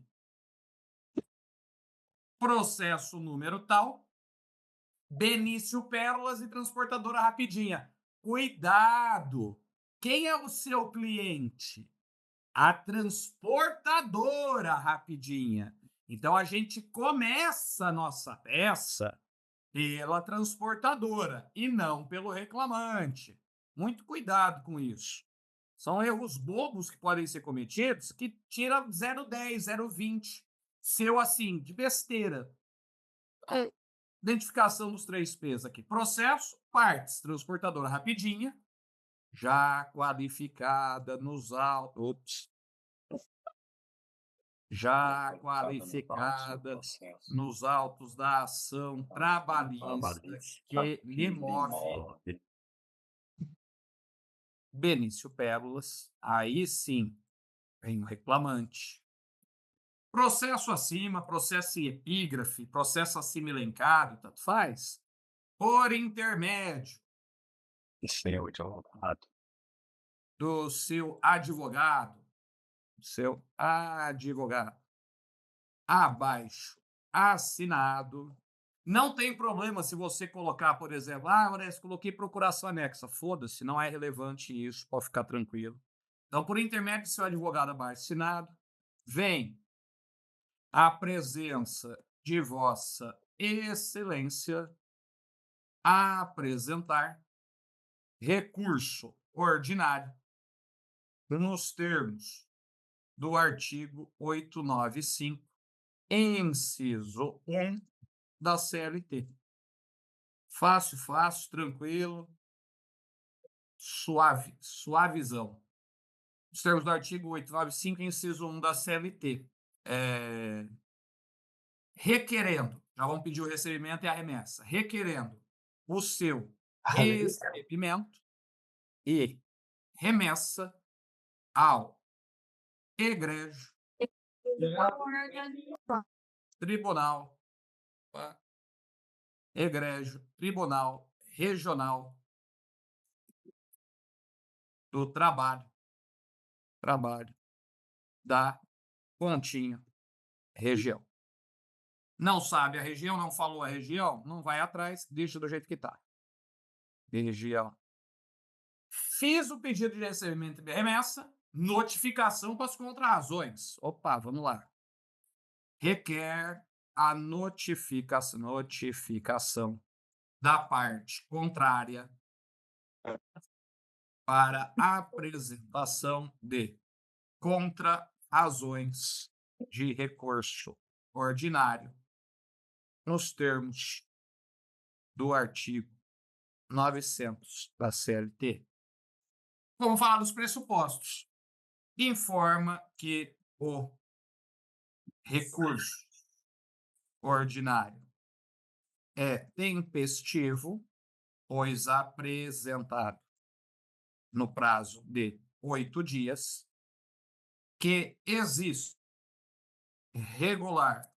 Processo número tal, Benício Pérolas e Transportadora Rapidinha. Cuidado! Quem é o seu cliente? A Transportadora Rapidinha. Então, a gente começa a nossa peça pela transportadora e não pelo reclamante. Muito cuidado com isso. São erros bobos que podem ser cometidos que tira 0,10, 0,20. Seu, assim, de besteira. Identificação dos 3 P's aqui. Processo, partes, transportadora rapidinha. já qualificada nos autos, já qualificada nos autos da ação trabalhista que lhe move Benício Pérolas, aí sim vem o reclamante. Processo acima, processo em epígrafe, processo acima elencado, tanto faz. Por intermédio do seu advogado, abaixo assinado. Não tem problema se você colocar, por exemplo, Orestes, coloquei procuração anexa. Foda-se, não é relevante isso, pode ficar tranquilo. Então, por intermédio do seu advogado abaixo assinado, vem a presença de Vossa Excelência a apresentar recurso ordinário nos termos do artigo 895, inciso 1 da CLT. Fácil, tranquilo, suavizão. Os termos do artigo 895, inciso 1 da CLT. Requerendo, já vamos pedir o recebimento e a remessa, requerendo o seu recebimento e remessa ao egrégio Tribunal Regional do Trabalho da Pontinha Região. Não sabe a região, não falou a região, não vai atrás, deixa do jeito que está. Região. Fiz o pedido de recebimento de remessa, notificação para as contrarrazões. Opa, vamos lá. Requer a notificação da parte contrária para a apresentação de contrarrazões de recurso ordinário nos termos do artigo 900 da CLT. Vamos falar dos pressupostos. Informa que o recurso ordinário é tempestivo, pois apresentado no prazo de 8 dias, que existe regular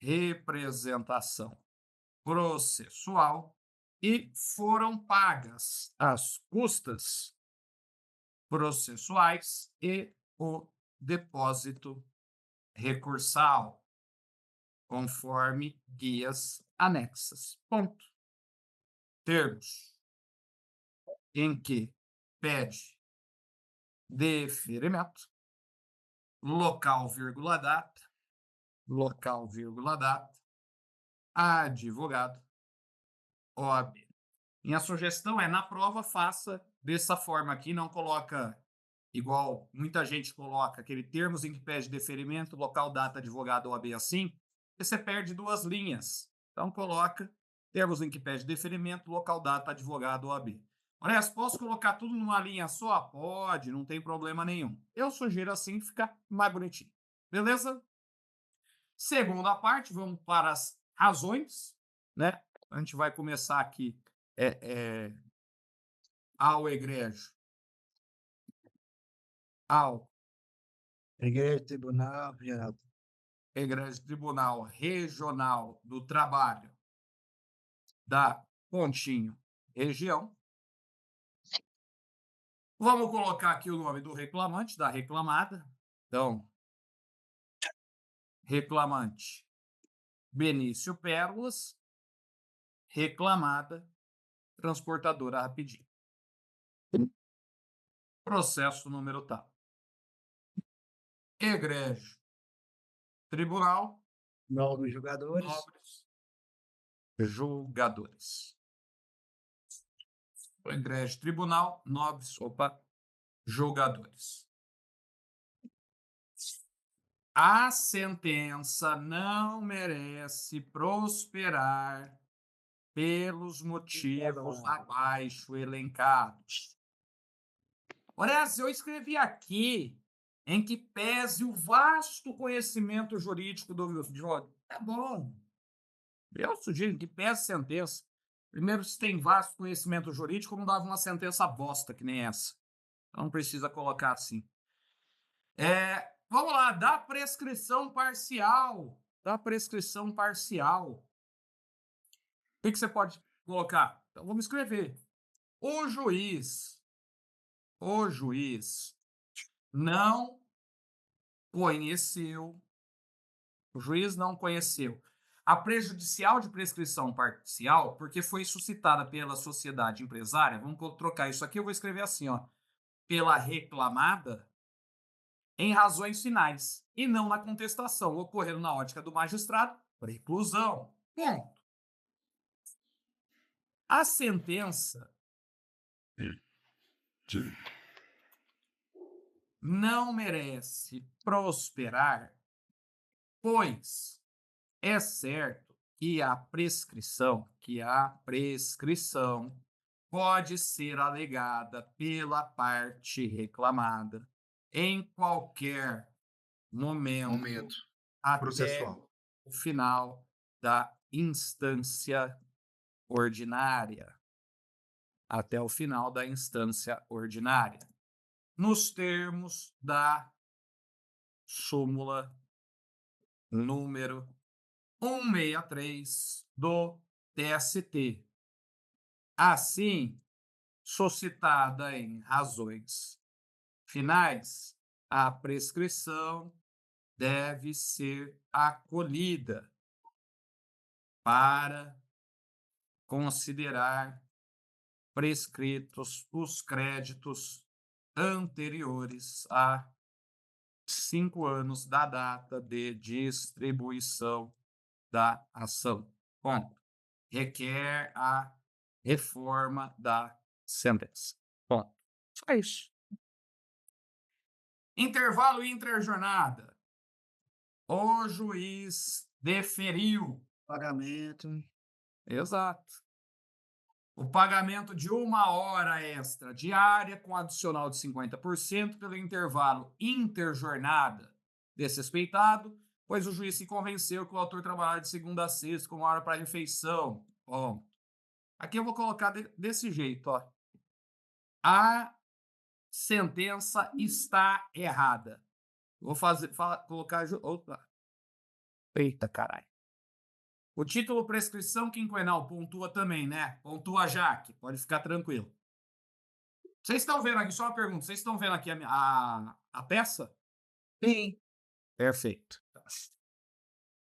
representação processual e foram pagas as custas processuais e o depósito recursal, conforme guias anexas. Ponto. Termos em que pede deferimento, local, vírgula, data, advogado, OAB. Minha sugestão é, na prova, faça dessa forma aqui, não coloca igual muita gente coloca, aquele termos em que pede deferimento, local, data, advogado, OAB assim, você perde 2 linhas. Então, coloca termos em que pede deferimento, local, data, advogado, OAB. Olha, posso colocar tudo numa linha só? Pode, não tem problema nenhum. Eu sugiro assim, fica mais bonitinho. Beleza? Segunda parte, vamos para as razões, né? A gente vai começar aqui ao egrégio. Ao Egrégio Tribunal Regional. Egrégio Tribunal Regional do Trabalho da Pontinho Região. Vamos colocar aqui o nome do reclamante, da reclamada. Então, reclamante Benício Pérolas, reclamada transportadora Rapidinho. Processo número tal. Egrégio Tribunal Nobres julgadores. O egrégio Tribunal julgadores. A sentença não merece prosperar pelos motivos abaixo elencados. Orés, eu escrevi aqui em que pese o vasto conhecimento jurídico do Jorge. Tá bom. Eu sugiro que pese sentença. Primeiro, se tem vasto conhecimento jurídico, não dava uma sentença bosta que nem essa. Então, não precisa colocar assim. Vamos lá, da prescrição parcial. Da prescrição parcial. O que você pode colocar? Então, vamos escrever. O juiz não conheceu, o juiz não conheceu a prejudicial de prescrição parcial, porque foi suscitada pela sociedade empresária. Vamos trocar isso aqui, eu vou escrever assim, ó, pela reclamada, em razões finais, e não na contestação, ocorrendo na ótica do magistrado, preclusão. Ponto. A sentença não merece prosperar, pois é certo que a prescrição pode ser alegada pela parte reclamada em qualquer momento até processual. o final da instância ordinária. Até o final da instância ordinária. Nos termos da súmula número 163 do TST. Assim, suscitada em razões finais, a prescrição deve ser acolhida para considerar prescritos os créditos anteriores a 5 anos da data de distribuição da ação. Ponto. Requer a reforma da sentença. Ponto. Só isso. Intervalo interjornada. O juiz deferiu. Pagamento. Exato. O pagamento de 1 hora extra diária com adicional de 50% pelo intervalo interjornada desrespeitado, pois o juiz se convenceu que o autor trabalhava de segunda a sexta com 1 hora para refeição. Bom, aqui eu vou colocar desse jeito, ó. A sentença está errada. Vou colocar... Opa. Eita, caralho. O título prescrição quinquenal pontua também, né? Pontua Jaque, pode ficar tranquilo. Vocês estão vendo aqui, só uma pergunta, vocês estão vendo aqui a peça? Sim. Perfeito.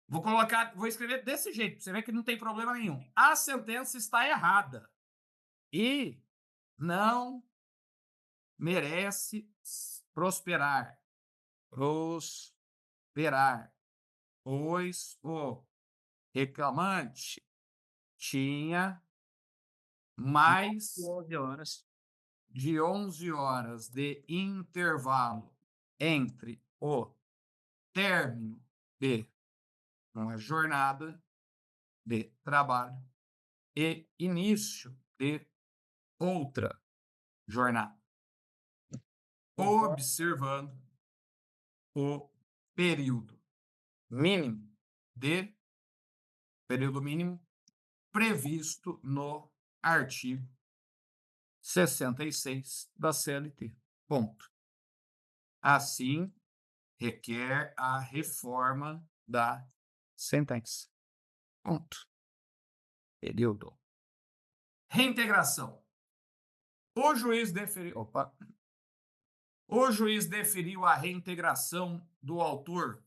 Vou escrever desse jeito, pra você ver que não tem problema nenhum. A sentença está errada e não merece prosperar, pois o reclamante tinha mais de 11 horas de intervalo entre o término de uma jornada de trabalho e início de outra jornada, observando o período mínimo previsto no artigo 66 da CLT. Ponto. Assim, requer a reforma da sentença. Ponto. Período. Reintegração. O juiz deferiu a reintegração do autor,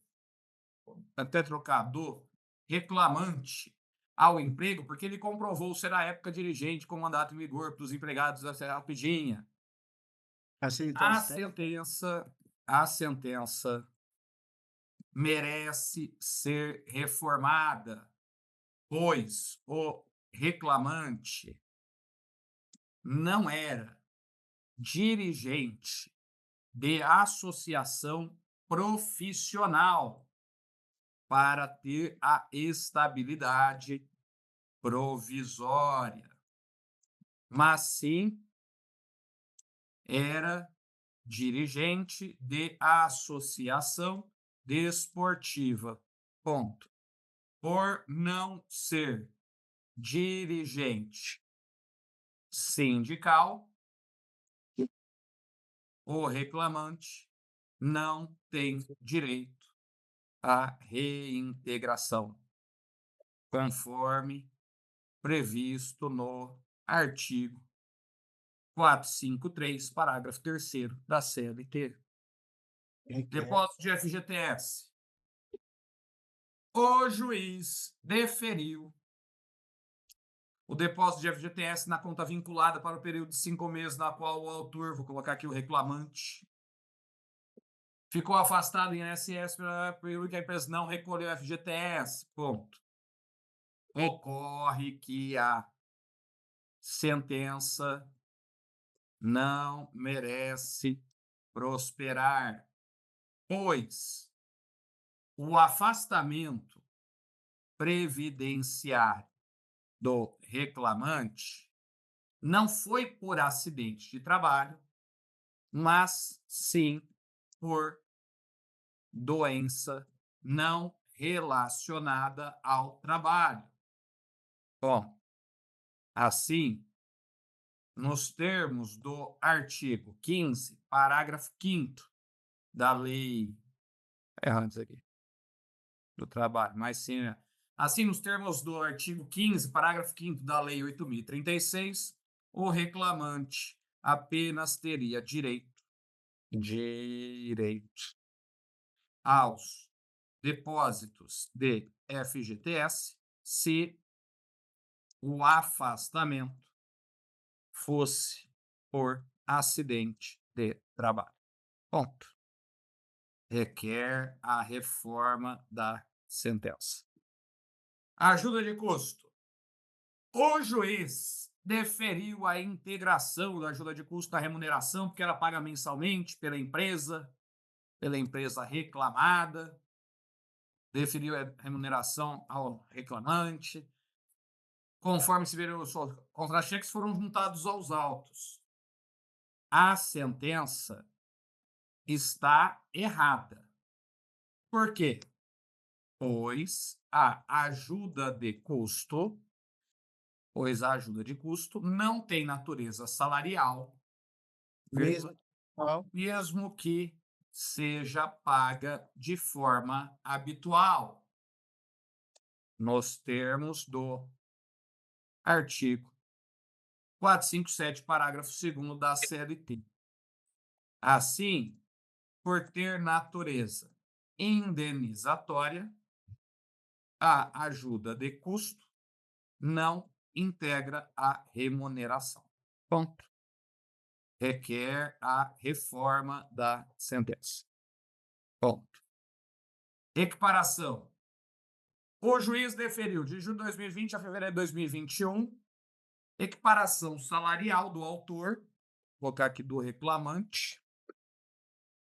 até trocar, do reclamante ao emprego, porque ele comprovou ser à época dirigente com mandato em vigor para os empregados da rapidinha. Assim, então, A sentença merece ser reformada, pois o reclamante não era dirigente de associação profissional para ter a estabilidade provisória, mas sim era dirigente de associação desportiva. Ponto. Por não ser dirigente sindical, o reclamante não tem direito à reintegração, conforme previsto no artigo 453, parágrafo 3º da CLT. Depósito de FGTS. O juiz deferiu o depósito de FGTS na conta vinculada para o período de 5 meses, na qual o autor, vou colocar aqui o reclamante, ficou afastado em INSS pelo que a empresa não recolheu FGTS. Ponto. Ocorre que a sentença não merece prosperar, pois o afastamento previdenciário do reclamante não foi por acidente de trabalho, mas sim por doença não relacionada ao trabalho. Bom, assim, nos termos do artigo 15, parágrafo 5º da lei antes aqui do trabalho, mas sim, assim, nos termos do artigo 15, parágrafo 5º da lei 8.036, o reclamante apenas teria direito aos depósitos de FGTS se o afastamento fosse por acidente de trabalho. Ponto. Requer a reforma da sentença. Ajuda de custo. O juiz deferiu a integração da ajuda de custo na remuneração, porque ela paga mensalmente pela empresa reclamada, deferiu a remuneração ao reclamante, conforme se vê os contra-cheques foram juntados aos autos. A sentença está errada. Por quê? Pois a ajuda de custo não tem natureza salarial, mesmo que seja paga de forma habitual, nos termos do artigo 457, parágrafo 2º da CLT. Assim, por ter natureza indenizatória, a ajuda de custo não integra a remuneração. Ponto. Requer a reforma da sentença. Ponto. Equiparação. O juiz deferiu de junho de 2020 a fevereiro de 2021 equiparação salarial do autor, vou colocar aqui do reclamante,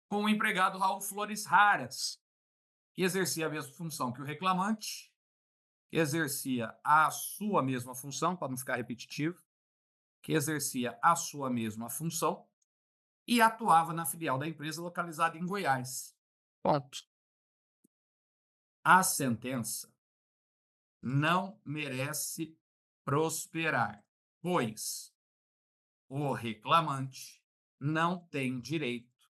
com o empregado Raul Flores Raras, que exercia a mesma função que o reclamante, que exercia a sua mesma função, para não ficar repetitivo, que exercia a sua mesma função e atuava na filial da empresa localizada em Goiás. Ponto. A sentença não merece prosperar, pois o reclamante não tem direito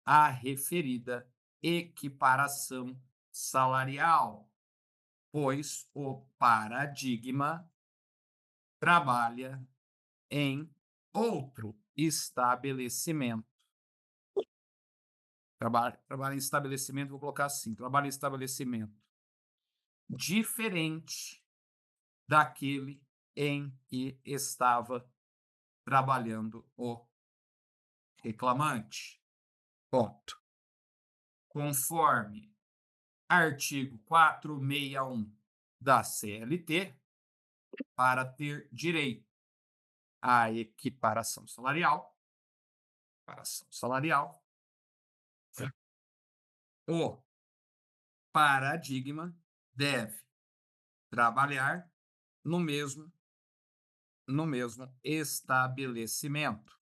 à referida equiparação salarial, pois o paradigma trabalha em outro estabelecimento. Trabalha em estabelecimento, vou colocar assim, trabalha em estabelecimento diferente daquele em que estava trabalhando o reclamante. Ponto. Conforme artigo 461 da CLT, para ter direito à equiparação salarial, o paradigma deve trabalhar no mesmo estabelecimento,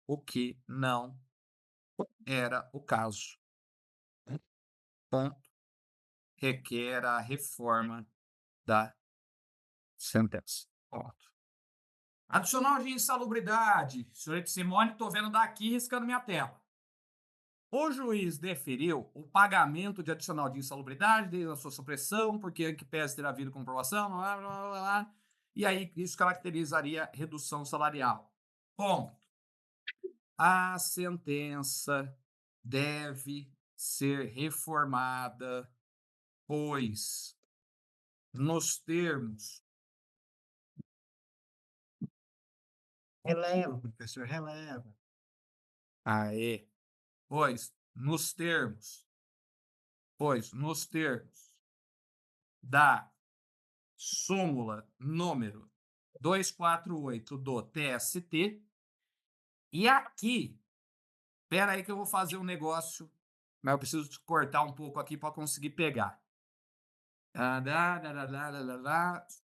o que não era o caso. Ponto. Requer a reforma da sentença. Ponto. Adicional de insalubridade. Senhorita Simone, estou vendo daqui riscando minha tela. O juiz deferiu o pagamento de adicional de insalubridade desde a sua supressão, porque em que pese ter havido comprovação, blá, blá, blá, blá, e aí isso caracterizaria redução salarial. Ponto. A sentença deve ser reformada, pois, nos termos. Releva, professor, releva. Aê. Pois, nos termos da súmula número 248 do TST, e aqui, espera aí que eu vou fazer um negócio, mas eu preciso cortar um pouco aqui para conseguir pegar.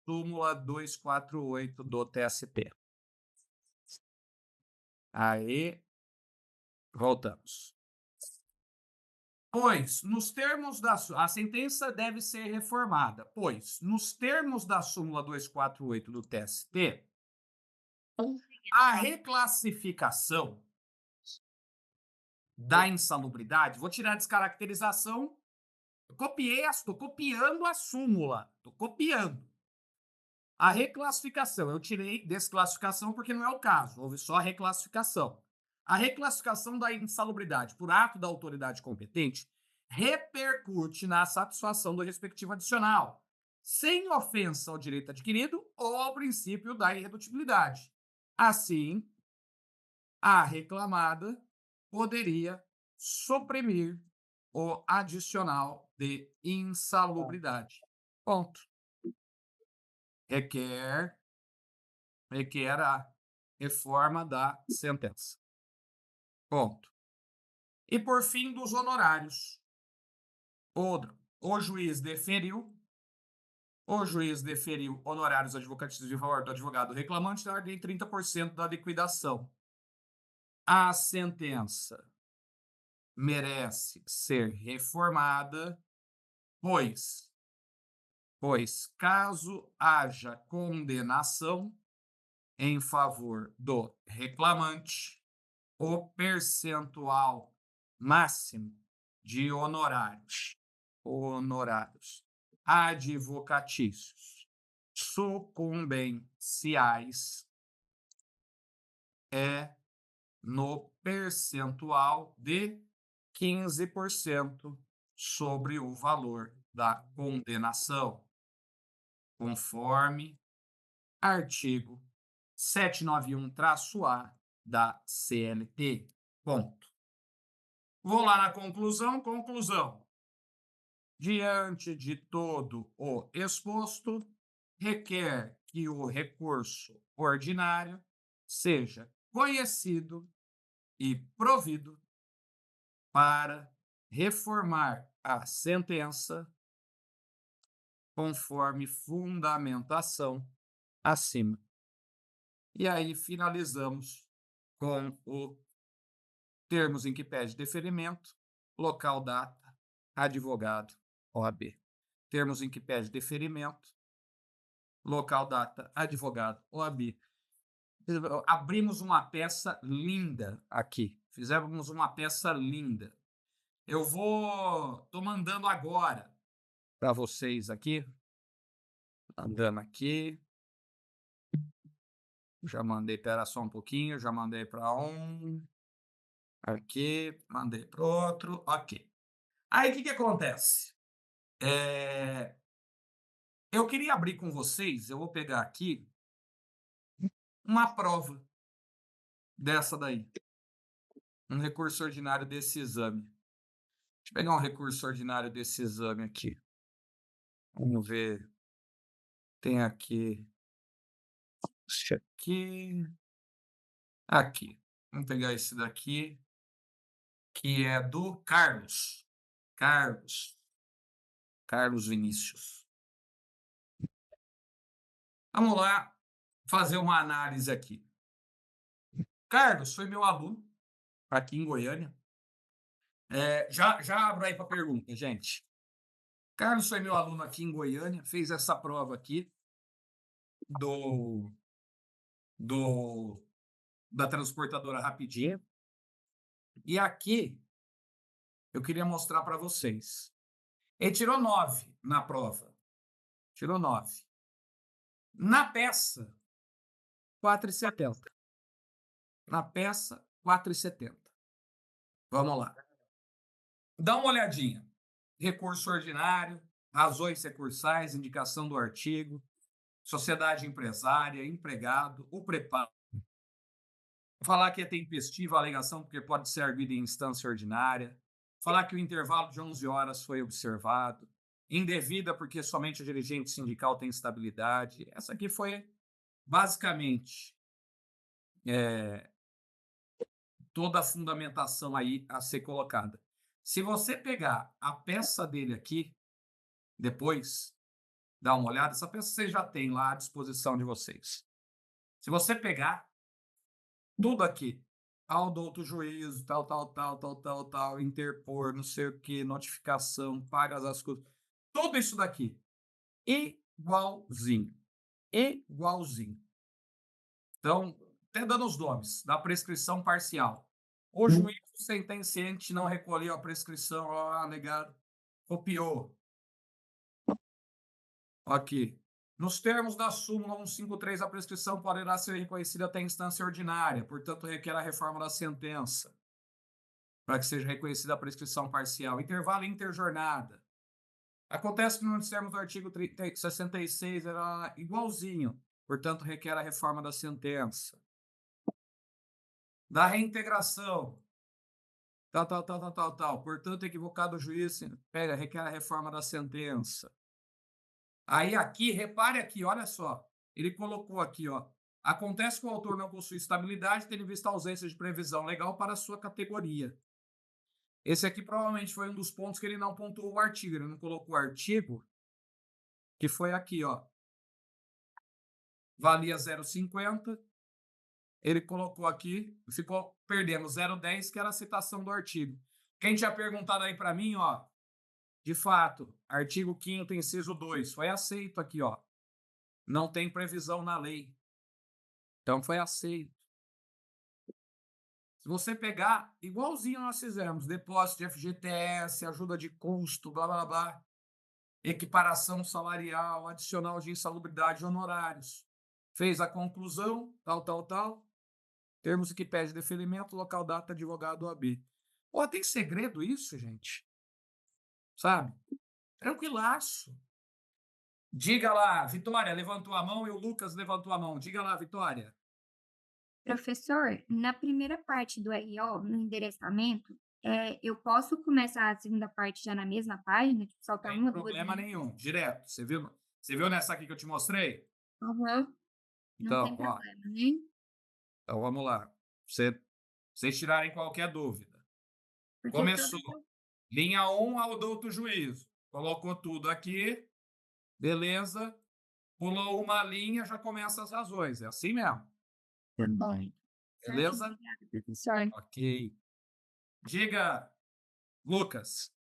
Súmula 248 do TST. Aí, voltamos. Pois, nos termos da... A sentença deve ser reformada, pois, nos termos da súmula 248 do TST, a reclassificação da insalubridade, vou tirar a descaracterização, estou copiando a súmula, estou copiando. A reclassificação, eu tirei desclassificação porque não é o caso, houve só a reclassificação. A reclassificação da insalubridade por ato da autoridade competente repercute na satisfação do respectivo adicional, sem ofensa ao direito adquirido ou ao princípio da irredutibilidade. Assim, a reclamada poderia suprimir o adicional de insalubridade. Ponto. Requer a reforma da sentença. Ponto. E, por fim, dos honorários. O juiz deferiu honorários advocatícios de favor do advogado reclamante na ordem de 30% da liquidação. A sentença merece ser reformada, pois caso haja condenação em favor do reclamante, o percentual máximo de honorários advocatícios sucumbenciais é no percentual de 15% sobre o valor da condenação, conforme artigo 791-A da CLT. Ponto. Vou lá na conclusão. Conclusão. Diante de todo o exposto, requer que o recurso ordinário seja conhecido e provido para reformar a sentença conforme fundamentação acima. E aí finalizamos com o termos em que pede deferimento, local, data, advogado, OAB. Termos em que pede deferimento, local, data, advogado, OAB. Abrimos uma peça linda aqui. Fizemos uma peça linda. Estou mandando agora para vocês aqui. Andando aqui. Já mandei, espera só um pouquinho. Já mandei para um. Aqui, mandei para outro. Ok. Aí, o que acontece? Eu queria abrir com vocês, eu vou pegar aqui uma prova dessa daí. Um recurso ordinário desse exame. Deixa eu pegar um recurso ordinário desse exame aqui. Vamos ver. Tem aqui. Esse aqui. Aqui. Vamos pegar esse daqui, que é do Carlos. Carlos Vinícius. Vamos lá fazer uma análise aqui. Carlos foi meu aluno aqui em Goiânia. Já abro aí para pergunta, gente. Carlos foi meu aluno aqui em Goiânia, fez essa prova aqui do, da transportadora Rapidinho. E aqui eu queria mostrar para vocês. Ele tirou 9 na prova. Tirou 9. Na peça, 4,70. Na peça, 4,70. Vamos lá. Dá uma olhadinha. Recurso ordinário, razões recursais, indicação do artigo, sociedade empresária, empregado, o preparo. Falar que é tempestiva a alegação porque pode ser arguida em instância ordinária. Falar que o intervalo de 11 horas foi observado. Indevida porque somente o dirigente sindical tem estabilidade. Essa aqui foi, basicamente, toda a fundamentação aí a ser colocada. Se você pegar a peça dele aqui, depois, dá uma olhada, essa peça vocês já têm lá à disposição de vocês. Se você pegar tudo aqui, douto juízo, tal, interpor, não sei o que, notificação, pagas as coisas, tudo isso daqui, igualzinho. Igualzinho. Então, até dando os nomes, da prescrição parcial. O juiz sentenciante não recolheu a prescrição, alegado, copiou. Aqui. Nos termos da súmula 153, a prescrição poderá ser reconhecida até instância ordinária, portanto, requer a reforma da sentença para que seja reconhecida a prescrição parcial. Intervalo interjornada. Acontece que nos termos do artigo 66 era igualzinho, portanto, requer a reforma da sentença. Da reintegração. Tal. Portanto, equivocado o juiz, requer a reforma da sentença. Aí aqui, repare aqui, olha só. Ele colocou aqui, ó. Acontece que o autor não possui estabilidade, tendo em vista a ausência de previsão legal para a sua categoria. Esse aqui provavelmente foi um dos pontos que ele não pontuou o artigo. Ele não colocou o artigo, que foi aqui, ó. Valia 0,50. Ele colocou aqui, perdemos 0,10, que era a citação do artigo. Quem tinha perguntado aí para mim, ó, de fato, artigo 5º, inciso 2, foi aceito aqui, ó. Não tem previsão na lei. Então, foi aceito. Se você pegar, igualzinho nós fizemos, depósito de FGTS, ajuda de custo, blá, blá, blá, equiparação salarial, adicional de insalubridade, honorários. Fez a conclusão, tal. Termos que pede deferimento, local, data, advogado, OAB. Pô, tem segredo isso, gente? Sabe? Tranquilaço. Diga lá, Vitória levantou a mão e o Lucas levantou a mão. Diga lá, Vitória. Professor, na primeira parte do RO, no endereçamento, eu posso começar a segunda parte já na mesma página? Tipo, saltar Não uma, tem duas... problema nenhum, direto. Você viu nessa aqui que eu te mostrei? Uhum. Não tem Então, ó. problema, né? Então, vamos lá. Vocês tirarem qualquer dúvida. Porque Começou. Linha 1 ao douto juízo. Colocou tudo aqui. Beleza. Pulou uma linha, já começa as razões. É assim mesmo. Bom. Beleza? Professor. Ok. Diga, Lucas.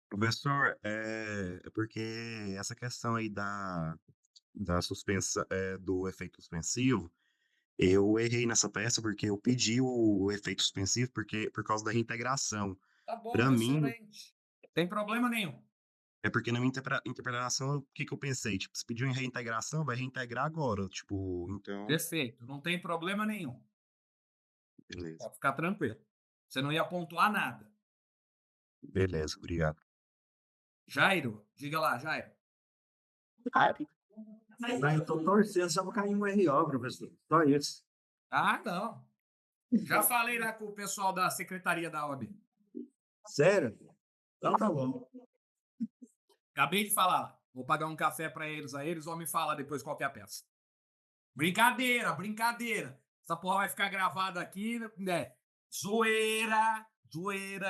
Professor, é porque essa questão aí da suspensão, do efeito suspensivo, eu errei nessa peça porque eu pedi o efeito suspensivo por causa da reintegração. Tá bom, Para mim, excelente. Tem problema nenhum. é porque na minha interpretação, o que eu pensei? Tipo, se pediu em reintegração, vai reintegrar agora. Tipo, então. Perfeito, não tem problema nenhum. Beleza. Pode ficar tranquilo. Você não ia pontuar nada. Beleza, obrigado. Jairo, diga lá, Jairo. Eu estou torcendo só para cair um RO, professor. Só isso. Ah, não. Já falei lá com o pessoal da secretaria da OAB. Sério? Então tá bom. Acabei de falar. Vou pagar um café para eles, aí eles vão me falar depois qual que é a peça. Brincadeira. Essa porra vai ficar gravada aqui, né? Zoeira.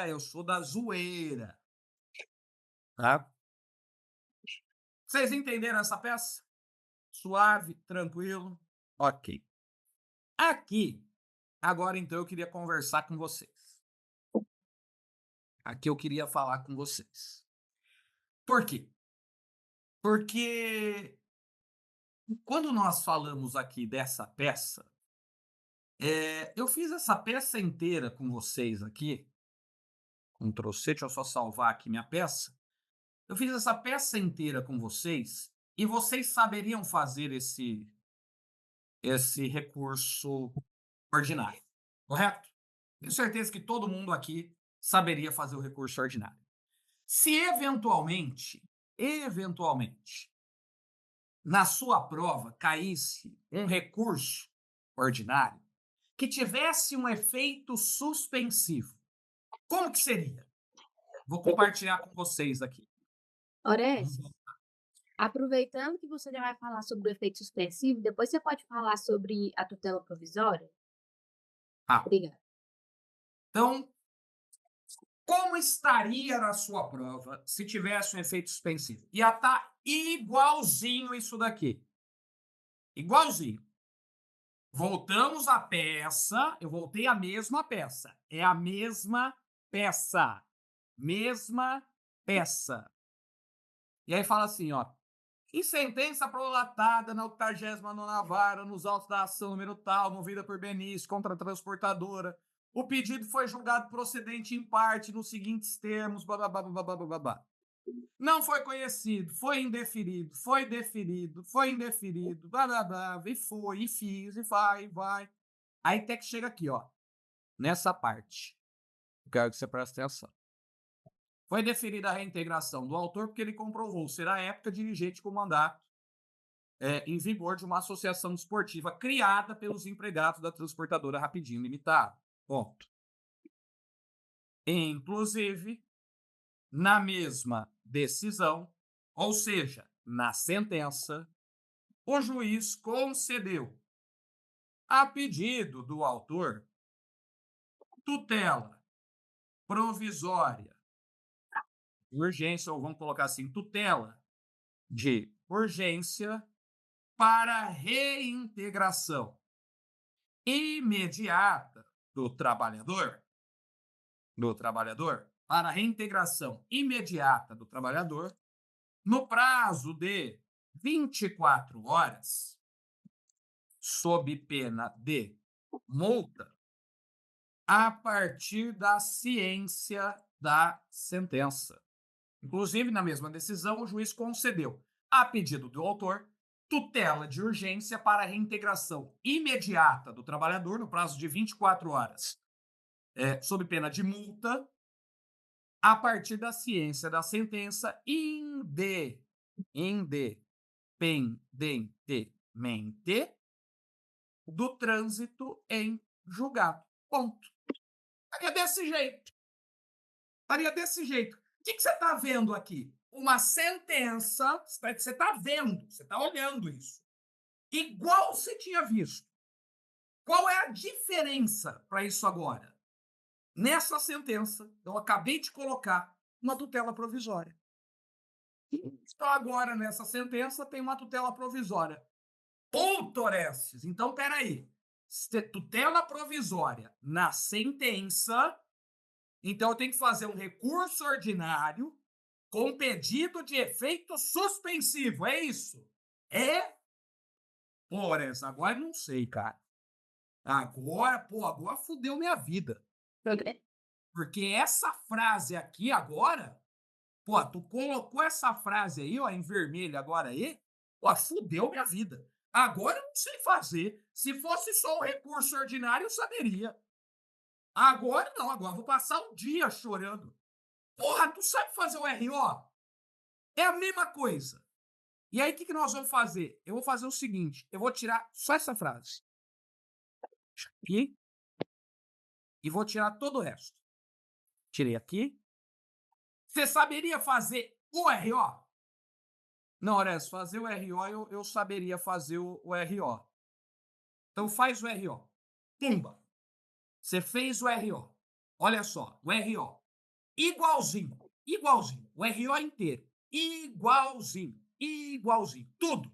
Eu sou da zoeira. Tá? Vocês entenderam essa peça? Suave, tranquilo. Ok. Aqui, agora então eu queria conversar com vocês. aqui eu queria falar com vocês. Por quê? Porque quando nós falamos aqui dessa peça, eu fiz essa peça inteira com vocês aqui. Ctrl+C, deixa eu só salvar aqui minha peça. Eu fiz essa peça inteira com vocês e vocês saberiam fazer esse recurso ordinário, correto? Tenho certeza que todo mundo aqui saberia fazer o recurso ordinário. Se eventualmente, na sua prova caísse um recurso ordinário que tivesse um efeito suspensivo, como que seria? Vou compartilhar com vocês aqui. Orestes, aproveitando que você já vai falar sobre o efeito suspensivo, depois você pode falar sobre a tutela provisória? Obrigada. Então, como estaria na sua prova se tivesse um efeito suspensivo? Ia estar igualzinho isso daqui. Igualzinho. Voltamos à peça, eu voltei à mesma peça. É a mesma peça. Mesma peça. E aí fala assim, ó. Em sentença prolatada na 89ª vara, nos autos da ação número tal, movida por Benício contra a transportadora, o pedido foi julgado procedente em parte nos seguintes termos, babá. Não foi conhecido, foi indeferido, foi deferido, foi indeferido, e foi, e fiz, e vai. Aí até que chega aqui, ó, nessa parte. Eu quero que você preste atenção. Foi deferida a reintegração do autor porque ele comprovou ser à época dirigente com mandato em vigor de uma associação desportiva criada pelos empregados da transportadora Rapidinho Limitada. Ponto. Inclusive, na mesma decisão, ou seja, na sentença, o juiz concedeu, a pedido do autor, tutela provisória de urgência, ou vamos colocar assim, tutela de urgência para reintegração imediata do trabalhador, para reintegração imediata do trabalhador, no prazo de 24 horas, sob pena de multa, a partir da ciência da sentença. Inclusive, na mesma decisão, o juiz concedeu, a pedido do autor, tutela de urgência para a reintegração imediata do trabalhador no prazo de 24 horas, sob pena de multa, a partir da ciência da sentença, independentemente do trânsito em julgado. Ponto. Estaria desse jeito. O que você está vendo aqui? Uma sentença, você está vendo, você está olhando isso. Igual você tinha visto. Qual é a diferença para isso agora? Nessa sentença, eu acabei de colocar uma tutela provisória. Então, agora, nessa sentença, tem uma tutela provisória. Orestes. Então, peraí. Tutela provisória na sentença, então eu tenho que fazer um recurso ordinário com pedido de efeito suspensivo. É isso? Orestes, agora eu não sei, cara. Agora fudeu minha vida. Porque essa frase aqui agora, tu colocou essa frase aí, ó, em vermelho agora aí, fudeu minha vida. Agora eu não sei fazer. Se fosse só um recurso ordinário, eu saberia. Agora não, agora vou passar um dia chorando. Tu sabe fazer o RO? É a mesma coisa. E aí, o que nós vamos fazer? Eu vou fazer o seguinte, eu vou tirar só essa frase. Aqui. E vou tirar todo o resto. Tirei aqui. Você saberia fazer o RO? Não, Orestes, fazer o RO, eu saberia fazer o RO. Então, faz o RO. Pumba. Você fez o RO. Olha só, o RO. Igualzinho. O RO inteiro. Igualzinho. Tudo.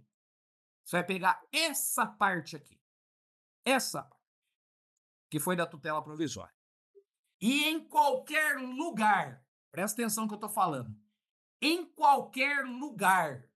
Você vai pegar essa parte aqui. Essa parte. Que foi da tutela provisória. E em qualquer lugar, presta atenção no que eu estou falando, em qualquer lugar,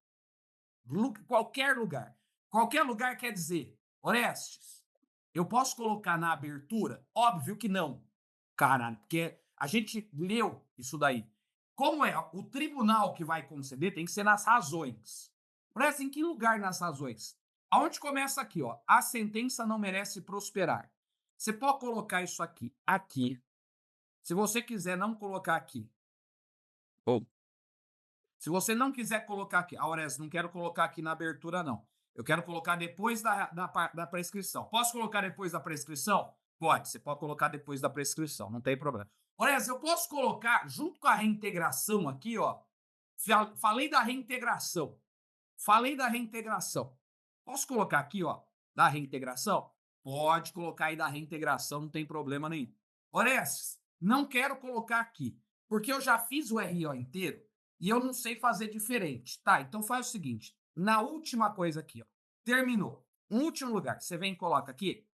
qualquer lugar. Qualquer lugar quer dizer, Orestes, eu posso colocar na abertura? Óbvio que não, caralho, porque a gente leu isso daí. Como é o tribunal que vai conceder, tem que ser nas razões. Presta em que lugar nas razões? Aonde começa aqui, ó? A sentença não merece prosperar. Você pode colocar isso aqui, aqui. Se você quiser não colocar aqui. Ou, se você não quiser colocar aqui, Aurélio, não quero colocar aqui na abertura, não. Eu quero colocar depois da prescrição. Posso colocar depois da prescrição? Pode, você pode colocar depois da prescrição, não tem problema. Aurélio, eu posso colocar, junto com a reintegração aqui, ó. Falei da reintegração. Posso colocar aqui, ó, da reintegração? Pode colocar aí da reintegração, não tem problema nenhum. Orestes, não quero colocar aqui, porque eu já fiz o RO inteiro e eu não sei fazer diferente. Tá, então faz o seguinte, na última coisa aqui, ó, terminou. No último lugar, você vem e coloca aqui,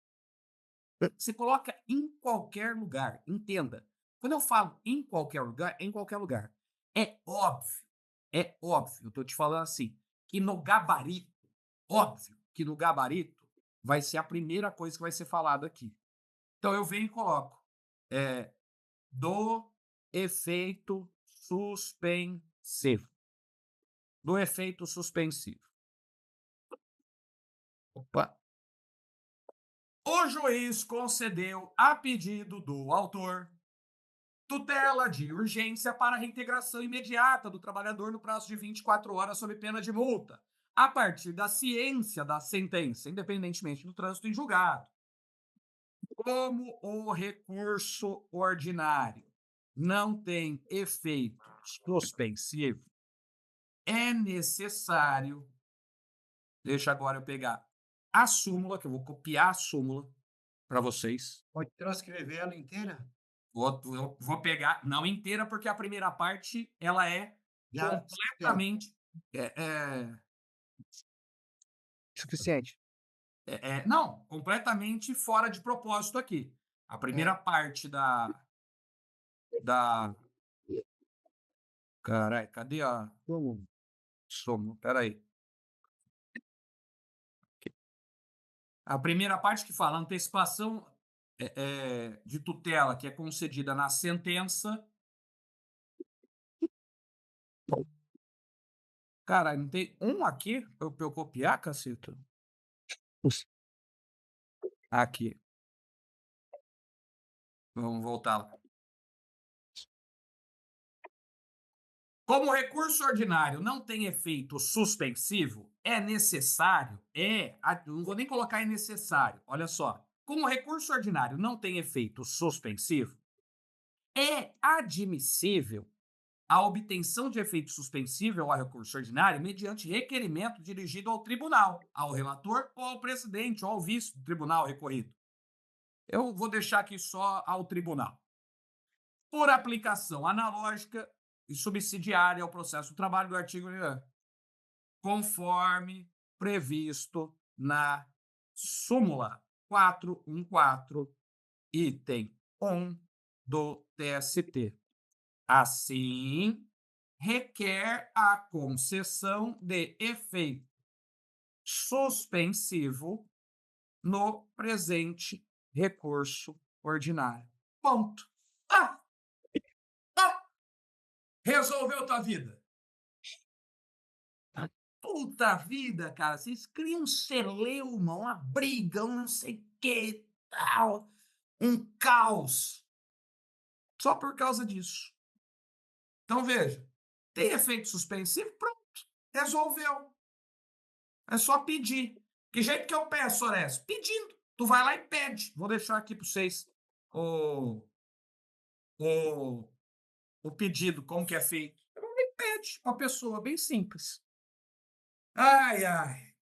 você coloca em qualquer lugar, entenda. Quando eu falo em qualquer lugar, é em qualquer lugar. É óbvio, eu tô te falando assim, que no gabarito, óbvio que no gabarito vai ser a primeira coisa que vai ser falada aqui. Então eu venho e coloco do efeito suspensivo. Do efeito suspensivo. Opa. O juiz concedeu, a pedido do autor, tutela de urgência para a reintegração imediata do trabalhador no prazo de 24 horas sob pena de multa, a partir da ciência da sentença, independentemente do trânsito em julgado. Como o recurso ordinário não tem efeito suspensivo, é necessário, deixa agora eu pegar a súmula, que eu vou copiar a súmula para vocês. Pode transcrever ela inteira? Vou pegar, não inteira, porque a primeira parte ela é completamente Suficiente. não, completamente fora de propósito aqui. A primeira parte da Carai, cadê a súmula? Peraí. A primeira parte que fala antecipação de tutela que é concedida na sentença. Caralho, não tem um aqui para eu copiar, caceta? Aqui. Vamos voltar lá. Como o recurso ordinário não tem efeito suspensivo, é necessário, não vou nem colocar é necessário, olha só. Como o recurso ordinário não tem efeito suspensivo, é admissível a obtenção de efeito suspensivo ao recurso ordinário mediante requerimento dirigido ao tribunal, ao relator ou ao presidente ou ao vice do tribunal recorrido. Eu vou deixar aqui só ao tribunal. Por aplicação analógica e subsidiária ao processo do trabalho do artigo conforme previsto na súmula 414, item 1 do TST. Assim, requer a concessão de efeito suspensivo no presente recurso ordinário. Ponto. Resolveu tua vida. Puta vida, cara. Vocês criam um celeuma, uma briga, um não sei o que, tal. Um caos. Só por causa disso. Então, veja. Tem efeito suspensivo? Pronto. Resolveu. É só pedir. Que jeito que eu peço, Horácio? Pedindo. Tu vai lá e pede. Vou deixar aqui para vocês o pedido, como que é feito. Pede para a pessoa, bem simples. Ai.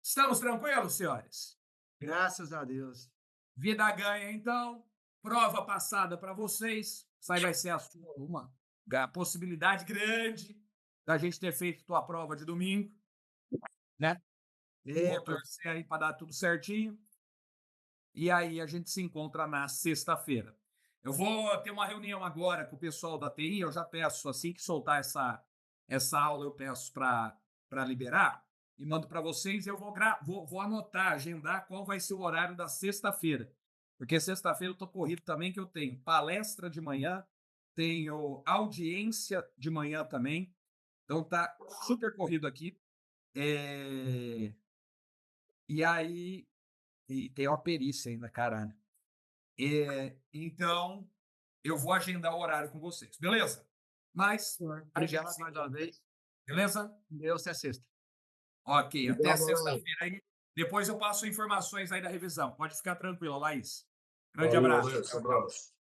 Estamos tranquilos, senhores? Graças a Deus. Vida ganha, então. Prova passada para vocês. Isso aí vai ser uma possibilidade grande da gente ter feito tua prova de domingo, né? Vou torcer aí para dar tudo certinho. E aí a gente se encontra na sexta-feira. Eu vou ter uma reunião agora com o pessoal da TI, eu já peço, assim que soltar essa aula, eu peço para liberar e mando para vocês. Eu vou anotar, agendar qual vai ser o horário da sexta-feira. Porque sexta-feira eu estou corrido também, que eu tenho palestra de manhã, tenho audiência de manhã também. Então tá super corrido aqui. E aí e tem uma perícia ainda, caralho. Então, eu vou agendar o horário com vocês, beleza? Mas, Obrigado mais uma vez. beleza? Deus até sexta. Ok, até Obrigado. sexta-feira aí. Depois eu passo informações aí da revisão. Pode ficar tranquilo, Laís. Grande Valeu, abraço. Alex, abraço.